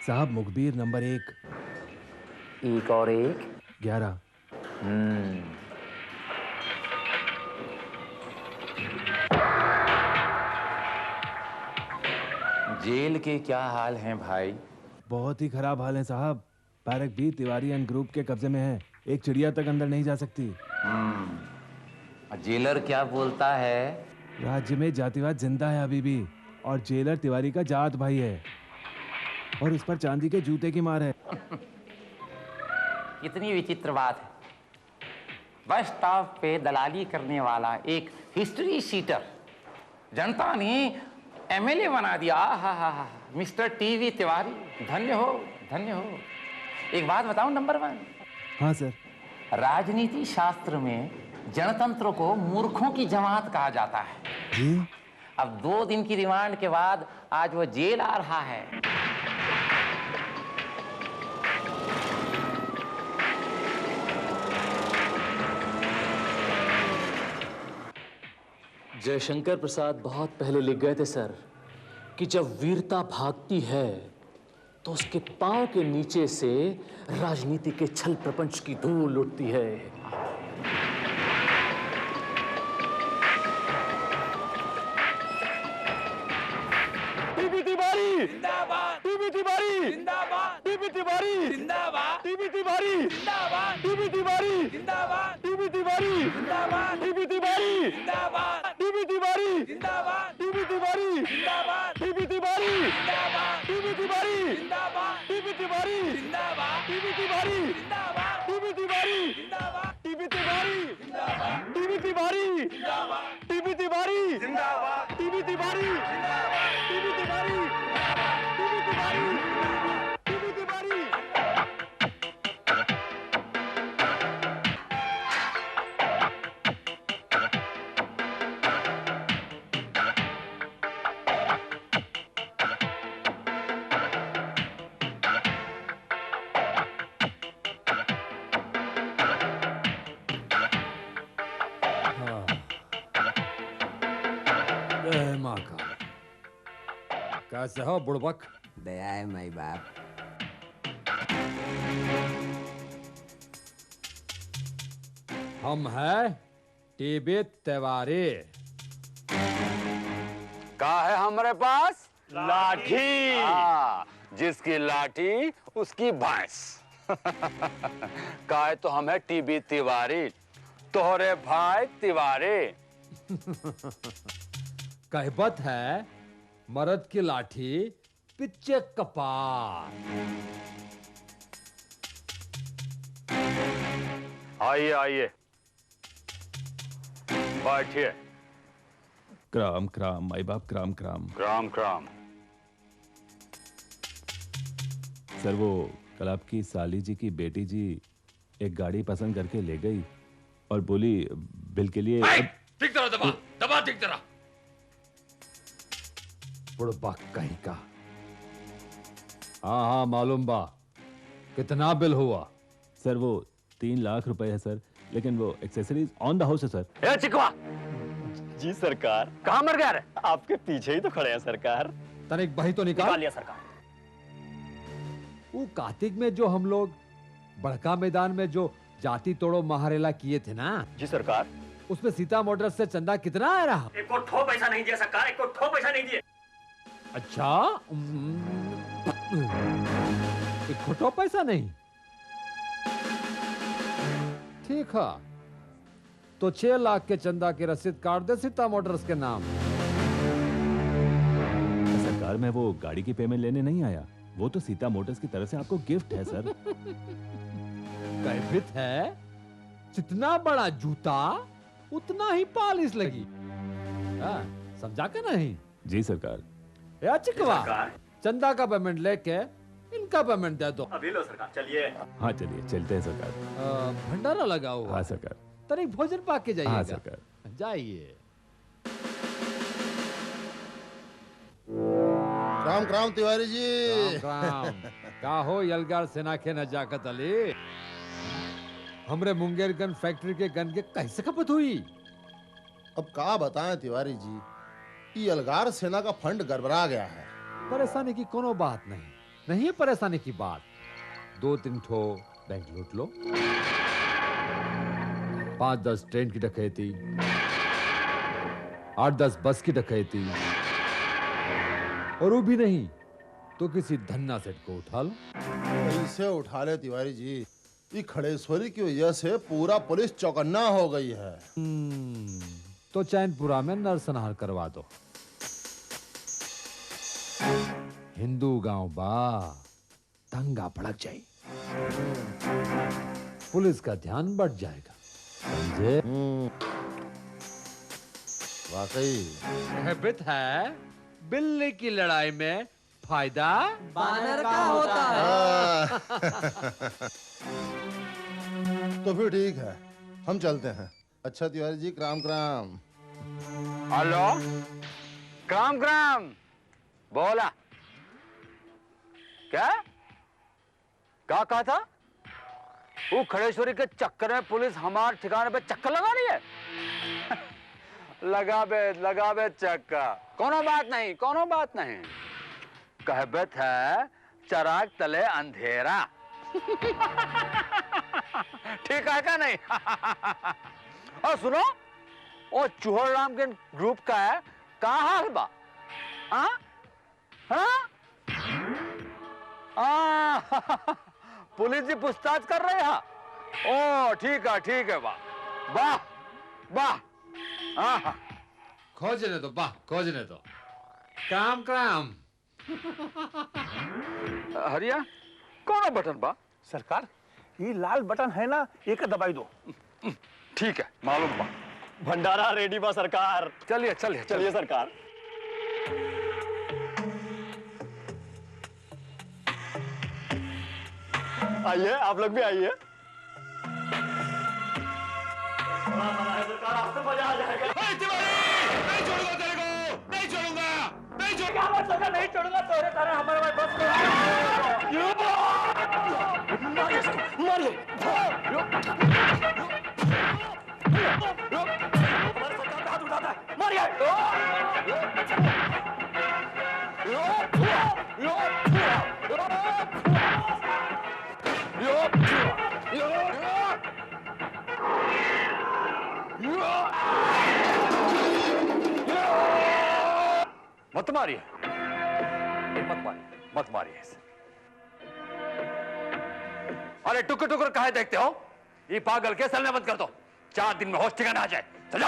साहब मुखबिर नंबर 1। एक और एक 11। जेल के क्या हाल हैं भाई? बहुत ही खराब हाल है साहब। बैरक भी तिवारी एंड ग्रुप के कब्जे में है। एक चिड़िया तक अंदर नहीं जा सकती। जेलर क्या बोलता है? राज्य में जातिवाद जिंदा है अभी भी, और जेलर तिवारी का जात भाई है, और उस पर चांदी के जूते की मार है। कितनी विचित्र बात है। बस स्टॉप पे दलाली करने वाला एक हिस्ट्री सीटर जनता ने एमएलए बना दिया। हा मिस्टर टीवी तिवारी, धन्य हो, धन्य हो। एक बात बताऊं नंबर 1? हाँ सर। राजनीति शास्त्र में जनतंत्र को मूर्खों की जमात कहा जाता है जी? अब 2 दिन की रिमांड के बाद आज वो जेल आ रहा है। जयशंकर प्रसाद बहुत पहले लिख गए थे सर कि जब वीरता भागती है तो उसके पांव के नीचे से राजनीति के छल प्रपंच की धूल उठती है। टीवी तिवारी जिंदाबाद, टीवी तिवारी जिंदाबाद, टीवी तिवारी जिंदाबाद, टीवी तिवारी जिंदाबाद, टीवी तिवारी जिंदाबाद, टीवी तिवारी जिंदाबाद, टीवी तिवारी जिंदाबाद, टीवी तिवारी जिंदाबाद, टीवी तिवारी जिंदाबाद, टीवी तिवारी जिंदाबाद, टीवी तिवारी जिंदाबाद, टीवी तिवारी जिंदाबाद, टीवी तिवारी जिंदाबाद, टीवी तिवारी जिंदाबाद, टीवी तिवारी जिंदाबाद, टीवी तिवारी जिंदाबाद, टीवी तिवारी जिंदाबाद, टीवी तिवारी जिंदाबाद, टीवी तिवारी कैसे हो बुड़बक? दया है माई बाप। हम हैं टीवी तिवारी। का है हमारे पास? लाठी। जिसकी लाठी उसकी भैंस। का है तो हम है टीवी तिवारी, तोहरे भाई तिवारी। कहबत है मर्द की लाठी पिच्चे कपार। आइए आइए, बैठिए। क्राम क्राम माई बाप, cram cram cram cram. Sir वो कल आपकी साली जी की बेटी जी एक गाड़ी पसंद करके ले गई और बोली बिल के लिए। ठीक तरह दबा दबा, ठीक तरह। बुड़बक कहीं का। हाँ मालूम बा। कितना बिल हुआ? सर वो 3 लाख रुपए है सर, लेकिन वो एक्सेसरीज ऑन द हाउस है सर। ए चिकवा जी सरकार। कहाँ मर गया रे? आपके पीछे ही तो खड़े हैं सरकार। तनिक बही तो निकाल लिया सरकार। वो कार्तिक में जो हम लोग बड़का मैदान में जो जाति तोड़ो महारेला किए थे ना जी सरकार, उसमें सीता मोटर्स से चंदा कितना आ रहा? एक को ठो पैसा नहीं दिया सरकार, एक को ठो पैसा नहीं दिए। अच्छा, एक खोटो पैसा नहीं। ठीक है, तो 6 लाख के चंदा की रसीद काट दे सीता मोटर्स के नाम। सरकार मैं वो गाड़ी की पेमेंट लेने नहीं आया, वो तो सीता मोटर्स की तरफ से आपको गिफ्ट है सर। कैफियत है, जितना बड़ा जूता उतना ही पॉलिश लगी। समझा के नहीं? जी सरकार। या चिकवा, चंदा का पेमेंट लेके इनका पेमेंट दे दो। अभी लो सरकार, चलिए। हाँ चलिए, चलते हैं सरकार। भंडारा लगा हुआ। हाँ सरकार। तनिक भोजन पाके जाइएगा। हाँ सरकार। जाइए। राम राम तिवारी जी। राम का हो यलगार सेना के नजाकत अली। हमरे मुंगेर गन फैक्ट्री के गन के कैसे खपत हुई? अब का बताएं तिवारी जी, ये अलगार सेना का फंड गड़बड़ा गया है। परेशानी की कोनो बात नहीं, नहीं है परेशानी की बात। 2-3 ठो बैंक लूट लो, 5-10 ट्रेन की डकैती, 8-10 बस की डकैती, और वो भी नहीं तो किसी धन्ना सेठ को उठा लो। कैसे उठा ले तिवारी जी, ये खड़ेश्वरी की वजह से पूरा पुलिस चौकन्ना हो गई है। तो चैनपुरा में नरसंहार करवा दो। हिंदू गांव बा, दंगा भड़क जाए, पुलिस का ध्यान बढ़ जाएगा, समझे? वाकई कहबित है, बिल्ली की लड़ाई में फायदा बानर का होता है। तो फिर ठीक है, हम चलते हैं। अच्छा तिवारी जी, क्राम क्राम। हेलो, क्राम क्राम। बोला क्या कहा था? वो खड़ेश्वरी के चक्कर में पुलिस हमारे ठिकाने पे चक्कर लगा रही है। लगा बे चक्का, कोनो बात नहीं। कहबत है चराग तले अंधेरा। ठीक है क्या नहीं? और सुनो, वो चूहर राम के ग्रुप का है, कहाँ हाल बा? पुलिस जी पूछताछ कर रहे हैं। ओ ठीक है, वाह। खोजने दो। क्राम। हरिया, कौन बटन बा? सरकार, ये लाल बटन है ना, एक दबाई दो। ठीक है, मालूम बा। भंडारा रेडी बा सरकार। चलिए सरकार। आइए, आप लोग भी आइए। सरकार, आपसे मजा आ जाएगा। नहीं छोड़ूंगा तेरे को, नहीं छोड़ूंगा। नहीं छोड़ूंगा तोरे तारे हमारे भाई बस मत मारिए इसे। अरे टुकर काहे देखते हो? ये पागल के चलने बंद कर दो, 4 दिन में होश ठिकाना आ जाए। चलो।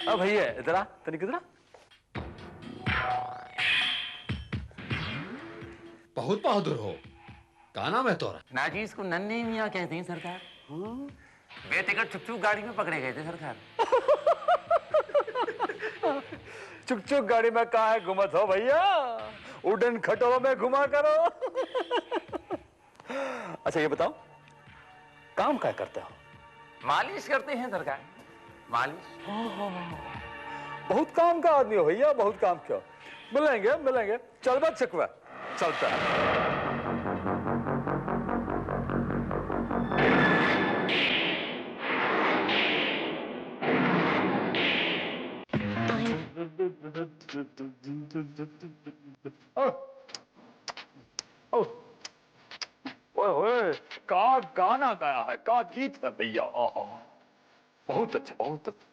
अब भैया इधर आ, तनिक इधर आ। बहुत बहादुर हो। क्या नाम है तोरा? नाजी, इसको नन्हे मियाँ कहते हैं सरकार। बेटिकट चुक गाड़ी में पकड़े गए थे सरकार। चुक गाड़ी में कहा है घुमत हो भैया, उड़न खटोलों में घुमा करो। अच्छा ये बताओ, काम क्या करते हो? मालिश करते हैं सरकार, मालिश। बहुत काम का आदमी हो भैया, बहुत काम क्यों। मिलेंगे। चल बा चकवा, चलता है। ओए, का गाना गाया है, का गीत है भैया। बहुत अच्छा, बहुत अच्छा।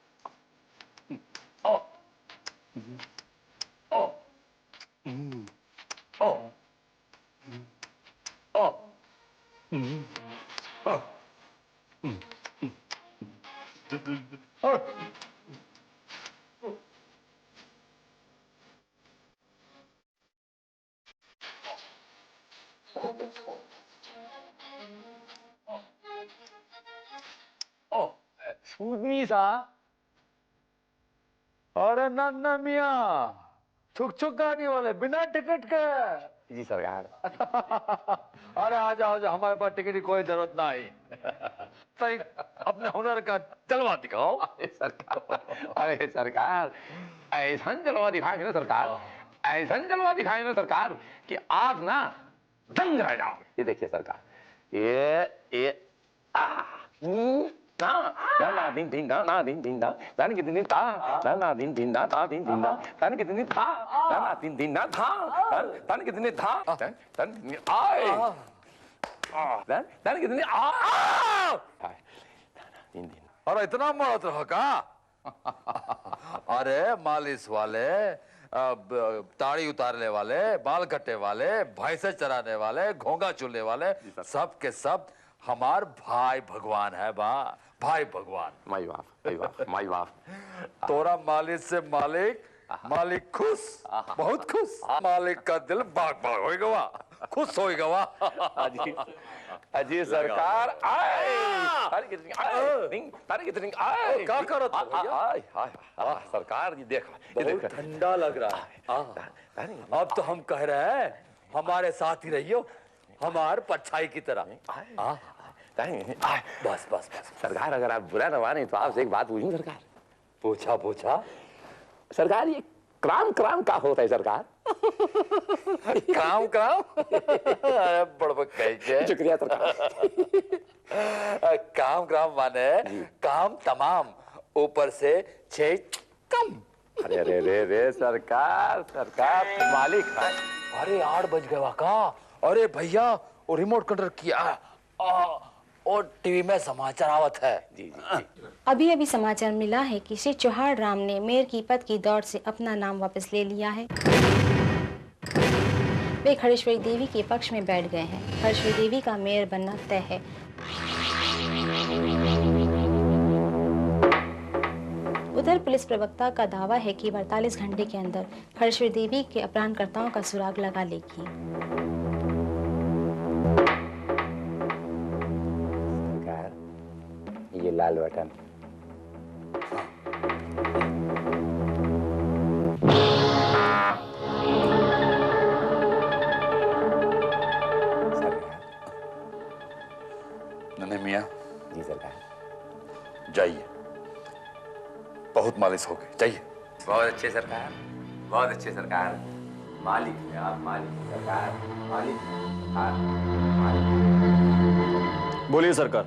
अरे नन्ना मियाँ, छुक गाने वाले बिना टिकट के। जी सरकार। अरे आ जाओ, हमारे पास टिकट की कोई जरूरत नहीं। सही, अपने हुनर का जलवा दिखाओ। अरे सरकार, ऐसा जलवा दिखाएंगे ना सरकार, कि आप ना दंग रह जाओ। ये देखिए सरकार, ये दाना दिन दिन दाना दिन दिन दा दान के दिन ता दाना दिन दिन दा ता दिन दिन दा दान के दिन था दाना दिन दिन दा था दान के दिन था दान आए दान के दिन आ दिन दिन अरे इतना मरत रहो का? अरे मालिश वाले, ताड़ी उतारने वाले, बाल कटने वाले, भैंसे चराने वाले, घोंगा चुनने वाले, सब के सब हमार भाई भगवान है बा, भाई भगवान। माई बाप तोरा मालिक से मालिक खुश, बहुत खुश। मालिक का दिल बाग बाग हो गवा, खुश हो गवा। अजी सरकार आए क्या करो सरकार जी देखो बहुत ठंडा लग रहा है। अब तो हम कह रहे हैं हमारे साथ ही रहियो, हमार परछाई की तरह। बस बस बस सरकार, अगर आप बुरा न माने तो आपसे एक बात पूछूं सरकार? पूछा पूछा सरकार, ये क्राम क्राम का होता है सरकार? क्राम क्राम बड़बक कह शुक्रिया सरकार। काम क्राम माने काम तमाम, ऊपर से 6 कम। अरे रे रे रे सरकार मालिक है। अरे 8 बज गए का? अरे भैया वो रिमोट कंट्रोल किया और टीवी में समाचार आवत है। जी। अभी अभी समाचार मिला है कि श्री चौहान राम ने मेयर की पद की दौड़ से अपना नाम वापस ले लिया है। वे खड़ेश्वरी देवी के पक्ष में बैठ गए हैं। खड़ेश्वरी देवी का मेयर बनना तय है। उधर पुलिस प्रवक्ता का दावा है कि 48 घंटे के अंदर खड़ेश्वरी देवी के अपहरणकर्ताओं का सुराग लगा लेगी। ये लाल बटन नन्हे मियाँ। जी सरकार। जाइए, बहुत मालिश हो गई, जाइए। बहुत अच्छे सरकार, बहुत अच्छे सरकार। मालिक है आप, मालिक सरकार, मालिक। हाँ बोलिए सरकार।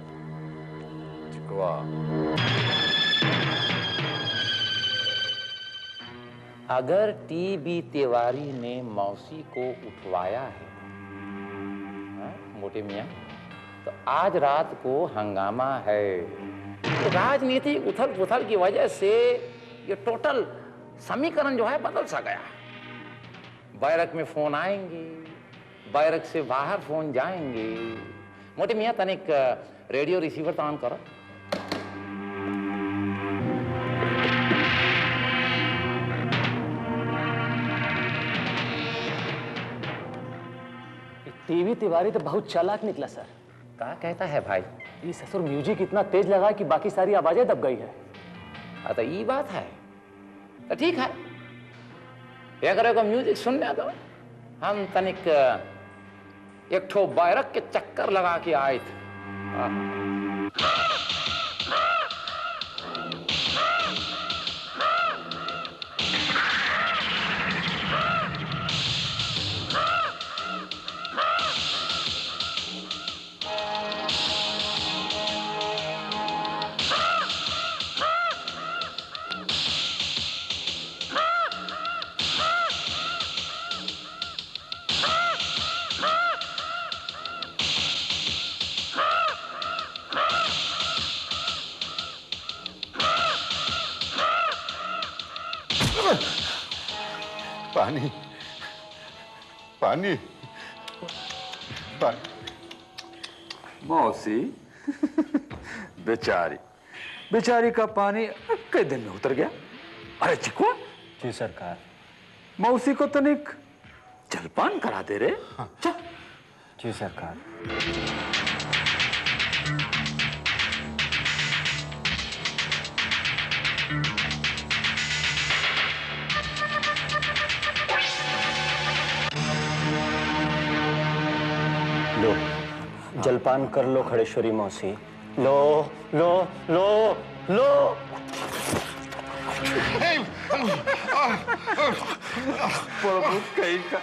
अगर टीबी तिवारी ने मौसी को उठवाया है, मोटे मियाँ, तो आज रात को हंगामा है। तो राजनीतिक उथल पुथल की वजह से ये टोटल समीकरण जो है बदल सा गया। बैरक में फोन आएंगे, बैरक से बाहर फोन जाएंगे। मोटे मियाँ तनिक रेडियो रिसीवर तो ऑन करो। टीवी तिवारी तो बहुत चालाक निकला सर। क्या कहता है भाई? ये ससुर म्यूजिक इतना तेज लगा कि बाकी सारी आवाजें दब गई है। तो ये बात है तो ठीक है, अगर को म्यूजिक सुनने दो। हम तनिक एक ठो बैरक के चक्कर लगा के आए थे। पानी पानी पानी। मौसी बेचारी का पानी कई दिन में उतर गया। अरे चिकू। जी सरकार। मौसी को तनिक जलपान करा दे रे। चल। जी सरकार। लो जलपान कर लो खड़ेश्वरी मौसी। लो लो लो लो। प्रभु कहीं का।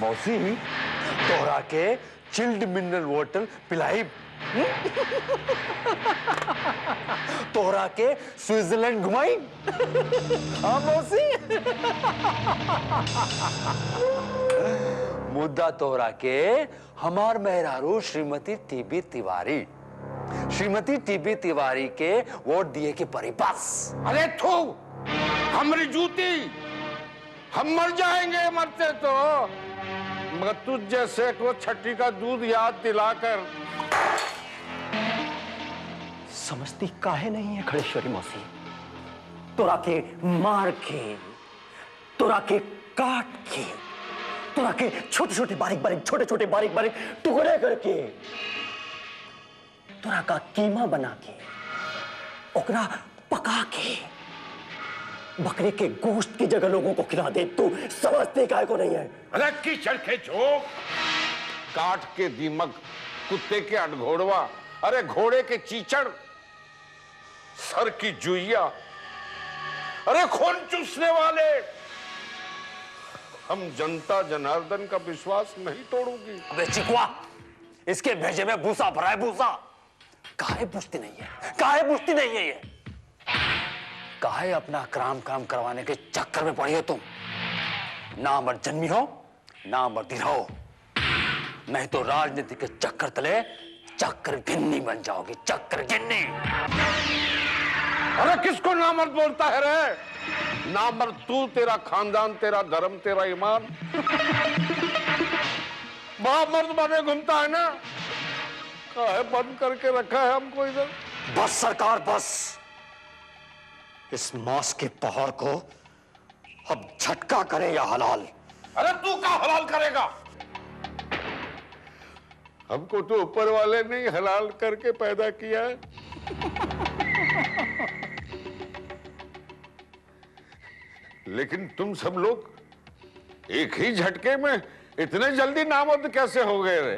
मौसी तोरा के चिल्ड मिनरल वाटर पिलाई। तोहरा के स्विट्जरलैंड घुमाई। हाँ मौसी। मुद्दा तोहरा के हमार मेहरारू श्रीमती टीबी तिवारी, श्रीमती टीबी तिवारी के वोट दिए के परिपास। अरे थू, हमारी जूती, हम मर जाएंगे मरते तो, मगर तुझ जैसे को छठी का दूध याद दिलाकर। समझती काहे नहीं है खड़ेश्वरी मौसी? तोरा के मार के, तोरा के काट के, तोरा के छोटे छोटे बारीक बारीक टुकड़े करके, तोरा का कीमा बना के, ओकरा पका के, बकरे के गोश्त की जगह लोगों को खिला दे। तू समझते काहे को नहीं है? अरे कीचड़ के झोंक, काट के दीमक, कुत्ते के अडघोड़वा, अरे घोड़े के चीचड़, सर की जुइया, अरे खून चूसने वाले। हम जनता जनार्दन का विश्वास नहीं तोड़ूंगी। अबे चिकवा, इसके भेजे में भूसा भरा है, भूसा। काहे पूछती नहीं है, काहे पूछती नहीं है ये? काहे अपना काम करवाने के चक्कर में पड़ी हो तुम? ना मर जन्मी हो, ना मर्दी रहो, नहीं तो राजनीति के चक्कर तले चक्कर गिन्नी बन जाओगी, चक्कर गिन्नी। अरे किसको नामर्द बोलता है रे? नामर्द तू, तेरा खानदान, तेरा धर्म, तेरा ईमान। मर्द बने घूमता है ना, काहे बंद करके रखा है हमको इधर? बस सरकार, बस। इस मांस के पहाड़ को अब झटका करे या हलाल? अरे तू क्या हलाल करेगा? हमको तो ऊपर वाले ने हलाल करके पैदा किया है। लेकिन तुम सब लोग एक ही झटके में इतने जल्दी नामर्द कैसे हो गए रे?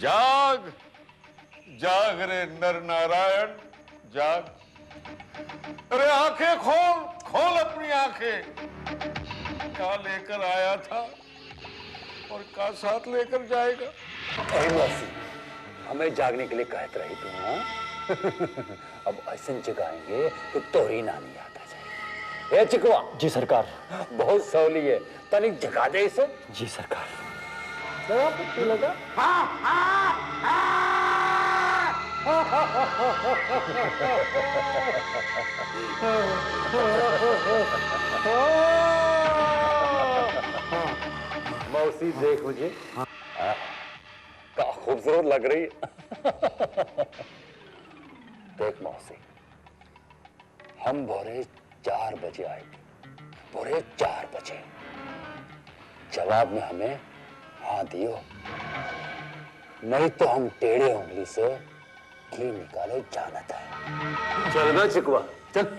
जाग जाग रे नर नारायण, जाग। अरे आंखें खोल, खोल अपनी आंखें। क्या लेकर आया था और क्या साथ लेकर जाएगा? हमें जागने के लिए कहते रही तू, हाँ? अब ऐसे जगाएंगे तो तोरी नानी याद आ जाएगी। ए चिकवा। जी सरकार। बहुत सौली है, तनिक जगा दे इसे। जी सरकार। लगा पुट्टी लगा। हाँ, हाँ, हाँ। मौसी देख मुझे, क्या खूबसूरत लग रही है। देख मौसी, हम भोरे 4 बजे आएंगे, भोरे 4 बजे। जवाब में हमें हाँ दियो, नहीं तो हम टेढ़े उंगली से घी निकाले जानता है। चल ना चिकवा, चल।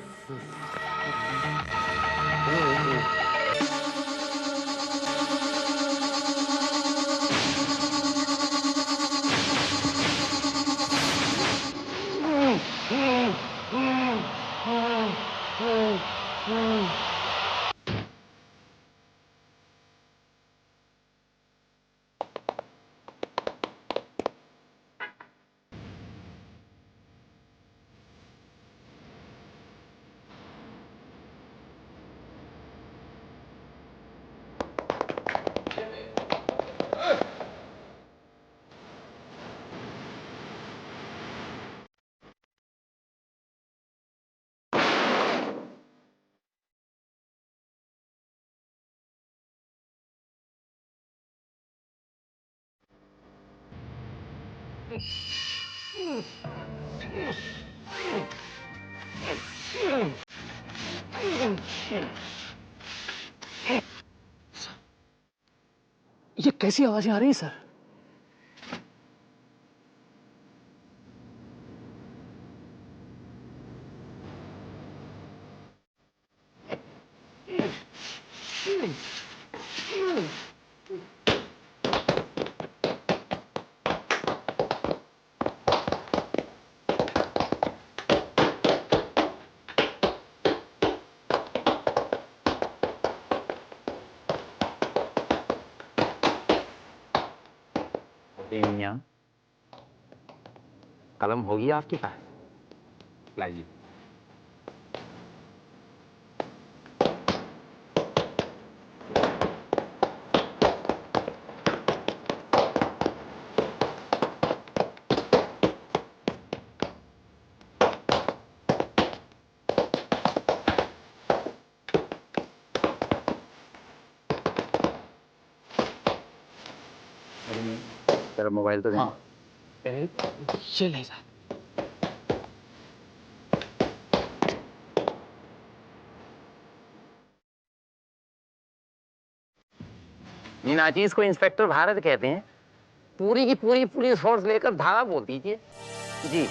ये कैसी आवाजें आ रही है सर? कलम होगी आपके पास? लाइए। तेरा मोबाइल तो देना। ये ले जा। मीनाक्षी, इसको इंस्पेक्टर भारत कहते हैं। पूरी की पूरी पुलिस फोर्स लेकर धावा बोल दीजिए। जी।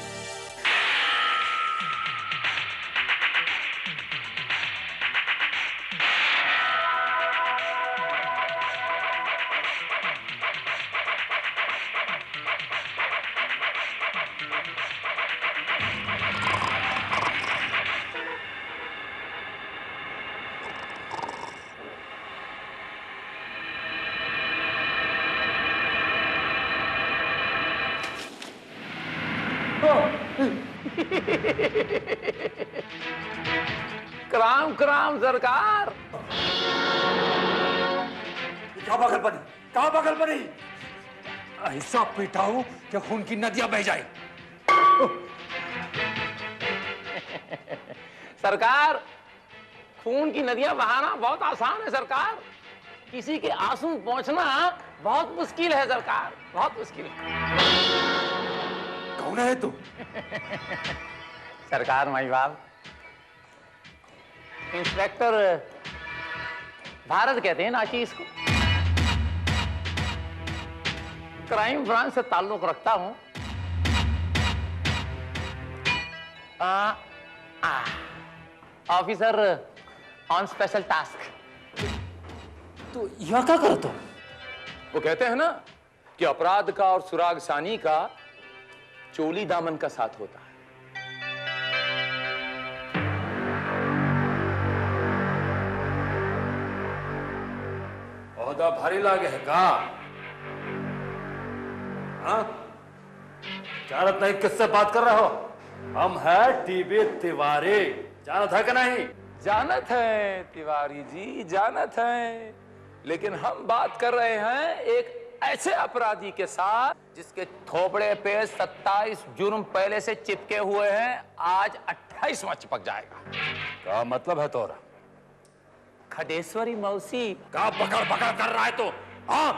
क्राम क्राम सरकार। क्या पागलपन, कहाँ पागलपन? ऐसा पीटा हूं कि खून की नदियां बह जाए। सरकार, खून की नदियां बहाना बहुत आसान है सरकार, किसी के आंसू पहुंचना बहुत मुश्किल है सरकार, बहुत मुश्किल है। कौन है तू? सरकार माई बाप, इंस्पेक्टर भारत कहते हैं नाचीज को। क्राइम ब्रांच से ताल्लुक रखता हूं। Officer on special task. तो यह क्या करता? वो कहते हैं ना कि अपराध का और सुरागसानी का चोली दामन का साथ होता है। ओहदा भारी लागे है का? हाँ? जानत नहीं किससे बात कर रहे हो? हम है टीवी तिवारी, जानत है कि नहीं? जानत है तिवारी जी, जानत है, लेकिन हम बात कर रहे हैं एक ऐसे अपराधी के साथ जिसके थोपड़े पे 27 जुर्म पहले से चिपके हुए हैं, आज 28वां चिपक जाएगा। क्या मतलब है तोरा? खडेश्वरी मौसी का पकड़ पकड़ कर रहा है तो? हाँ,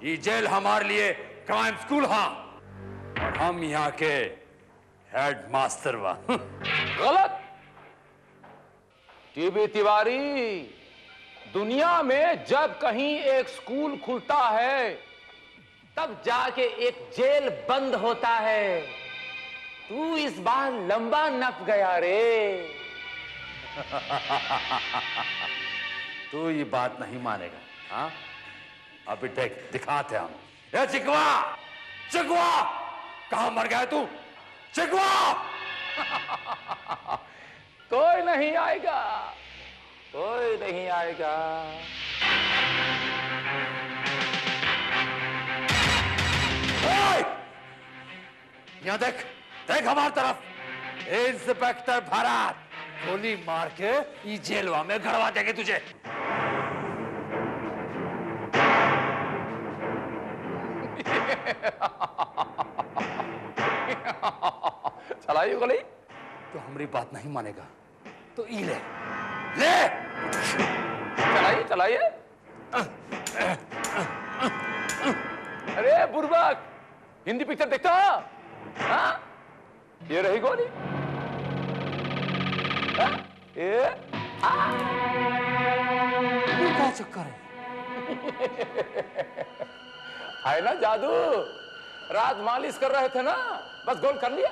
ये जेल हमारे लिए क्राइम स्कूल, हाँ, और हम यहाँ के हेड मास्टर वा। गलत। टीवी तिवारी, दुनिया में जब कहीं एक स्कूल खुलता है तब जाके एक जेल बंद होता है। तू इस बार लंबा नप गया रे। तू ये बात नहीं मानेगा, हाँ? अभी देख, दिखाते हम। ए चिकवा, चिकवा, कहां मर गया तू? चिकवा! कोई नहीं आएगा, कोई नहीं आएगा। यहाँ देख, देख हमारी तरफ। इंस्पेक्टर भारत गोली मार के ये जेलवा में गड़वा देंगे तुझे। चलाइए गोली। तो हमारी बात नहीं मानेगा तो ई ले, ले। चलाइए चलाइए। अरे बुर्बक, हिंदी पिक्चर देखता? हाँ? ये रही गोली। ये क्या चक्कर है? है ना जादू, रात मालिश कर रहे थे ना, बस गोल कर लिया।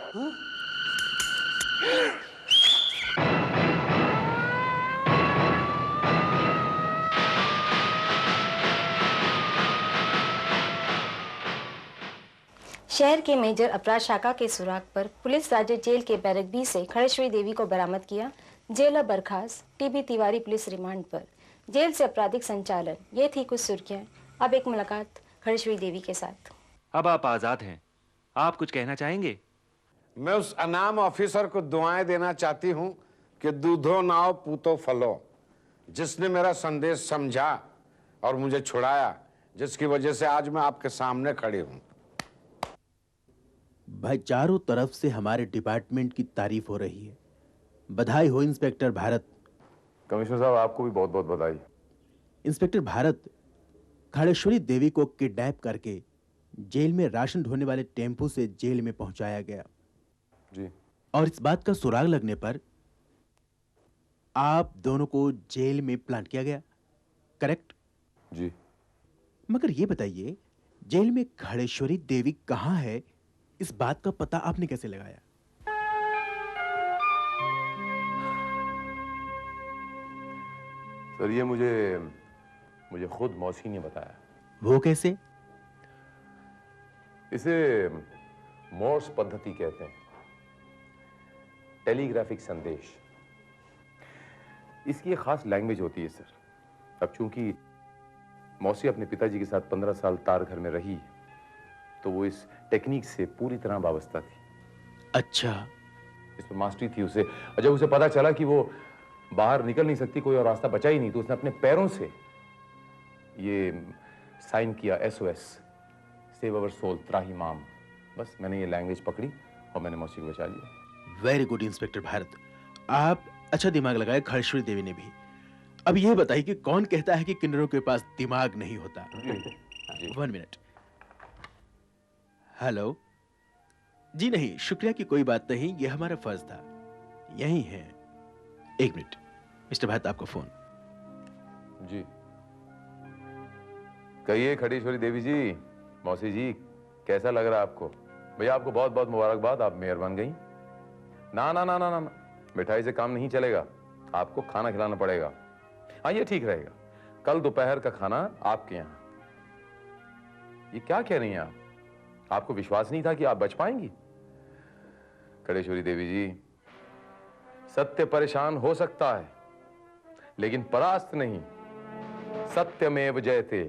शहर के मेजर अपराध शाखा के सुराग पर पुलिस राज्य जेल के बैरक बी से खड़ेश्वरी देवी को बरामद किया। जेलर बर्खास्त, टीबी तिवारी पुलिस रिमांड पर, जेल से आपराधिक संचालन। ये थी कुछ सुर्खियां। अब एक मुलाकात खड़ेश्वरी देवी के साथ। अब आप आजाद हैं, आप कुछ कहना चाहेंगे? मैं उस अनाम ऑफिसर को दुआएं देना चाहती हूं कि दूधो नाव पूतो फलो, जिसने मेरा संदेश समझा और मुझे छुड़ाया, जिसकी वजह से आज मैं आपके सामने खड़ी हूं। भाई चारों तरफ से हमारे डिपार्टमेंट की तारीफ हो रही है। बधाई हो इंस्पेक्टर भारत। कमिश्नर साहब आपको भी बहुत बहुत बधाई। इंस्पेक्टर भारत, खाड़ेश्वरी देवी को किडनैप करके जेल में राशन ढोने वाले टेम्पो से जेल में पहुंचाया गया जी, और इस बात का सुराग लगने पर आप दोनों को जेल में प्लांट किया गया, करेक्ट? जी। मगर ये बताइए, जेल में खाड़ेश्वरी देवी कहां है, इस बात का पता आपने कैसे लगाया? सर ये मुझे खुद मौसी ने बताया। वो कैसे? इसे मोर्स पद्धति कहते हैं, टेलीग्राफिक संदेश। इसकी एक खास लैंग्वेज होती है सर। अब चूंकि मौसी अपने पिताजी के साथ 15 साल तार घर में रही, तो वो इस टेक्निक से पूरी तरह वाबस्ता थी। अच्छा। इसमें मास्टरी थी उसे। और जब उसे पता चला कि वो बाहर निकल नहीं सकती, कोई और रास्ता बचा ही नहीं, तो उसने अपने पैरों से ये साइन किया, SOS, सेव अवर सोल त्राहिमाम। बस मैंने ये लैंग्वेज पकड़ी और मैंने मौसी को बचा लिया। वेरी गुड इंस्पेक्टर भारत, आप अच्छा दिमाग लगाए। खाड़ेश्वरी देवी ने भी। अब यह बताइए कि कौन कहता है कि किन्नरों के पास दिमाग नहीं होता? 1 मिनट। हेलो जी, नहीं शुक्रिया की कोई बात नहीं, यह हमारा फर्ज था। यही है। 1 मिनट मिस्टर भारत, आपका फोन। जी कहिए खड़ेश्वरी देवी जी, मौसी जी, कैसा लग रहा है आपको? भैया आपको बहुत बहुत मुबारकबाद, आप मेयर बन गई। ना ना ना ना ना, मिठाई से काम नहीं चलेगा, आपको खाना खिलाना पड़ेगा। हाँ ये ठीक रहेगा, कल दोपहर का खाना आपके यहाँ। ये क्या कह रही हैं आप? आपको विश्वास नहीं था कि आप बच पाएंगी? खड़ेश्वरी देवी जी, सत्य परेशान हो सकता है लेकिन परास्त नहीं। सत्यमेव जयते।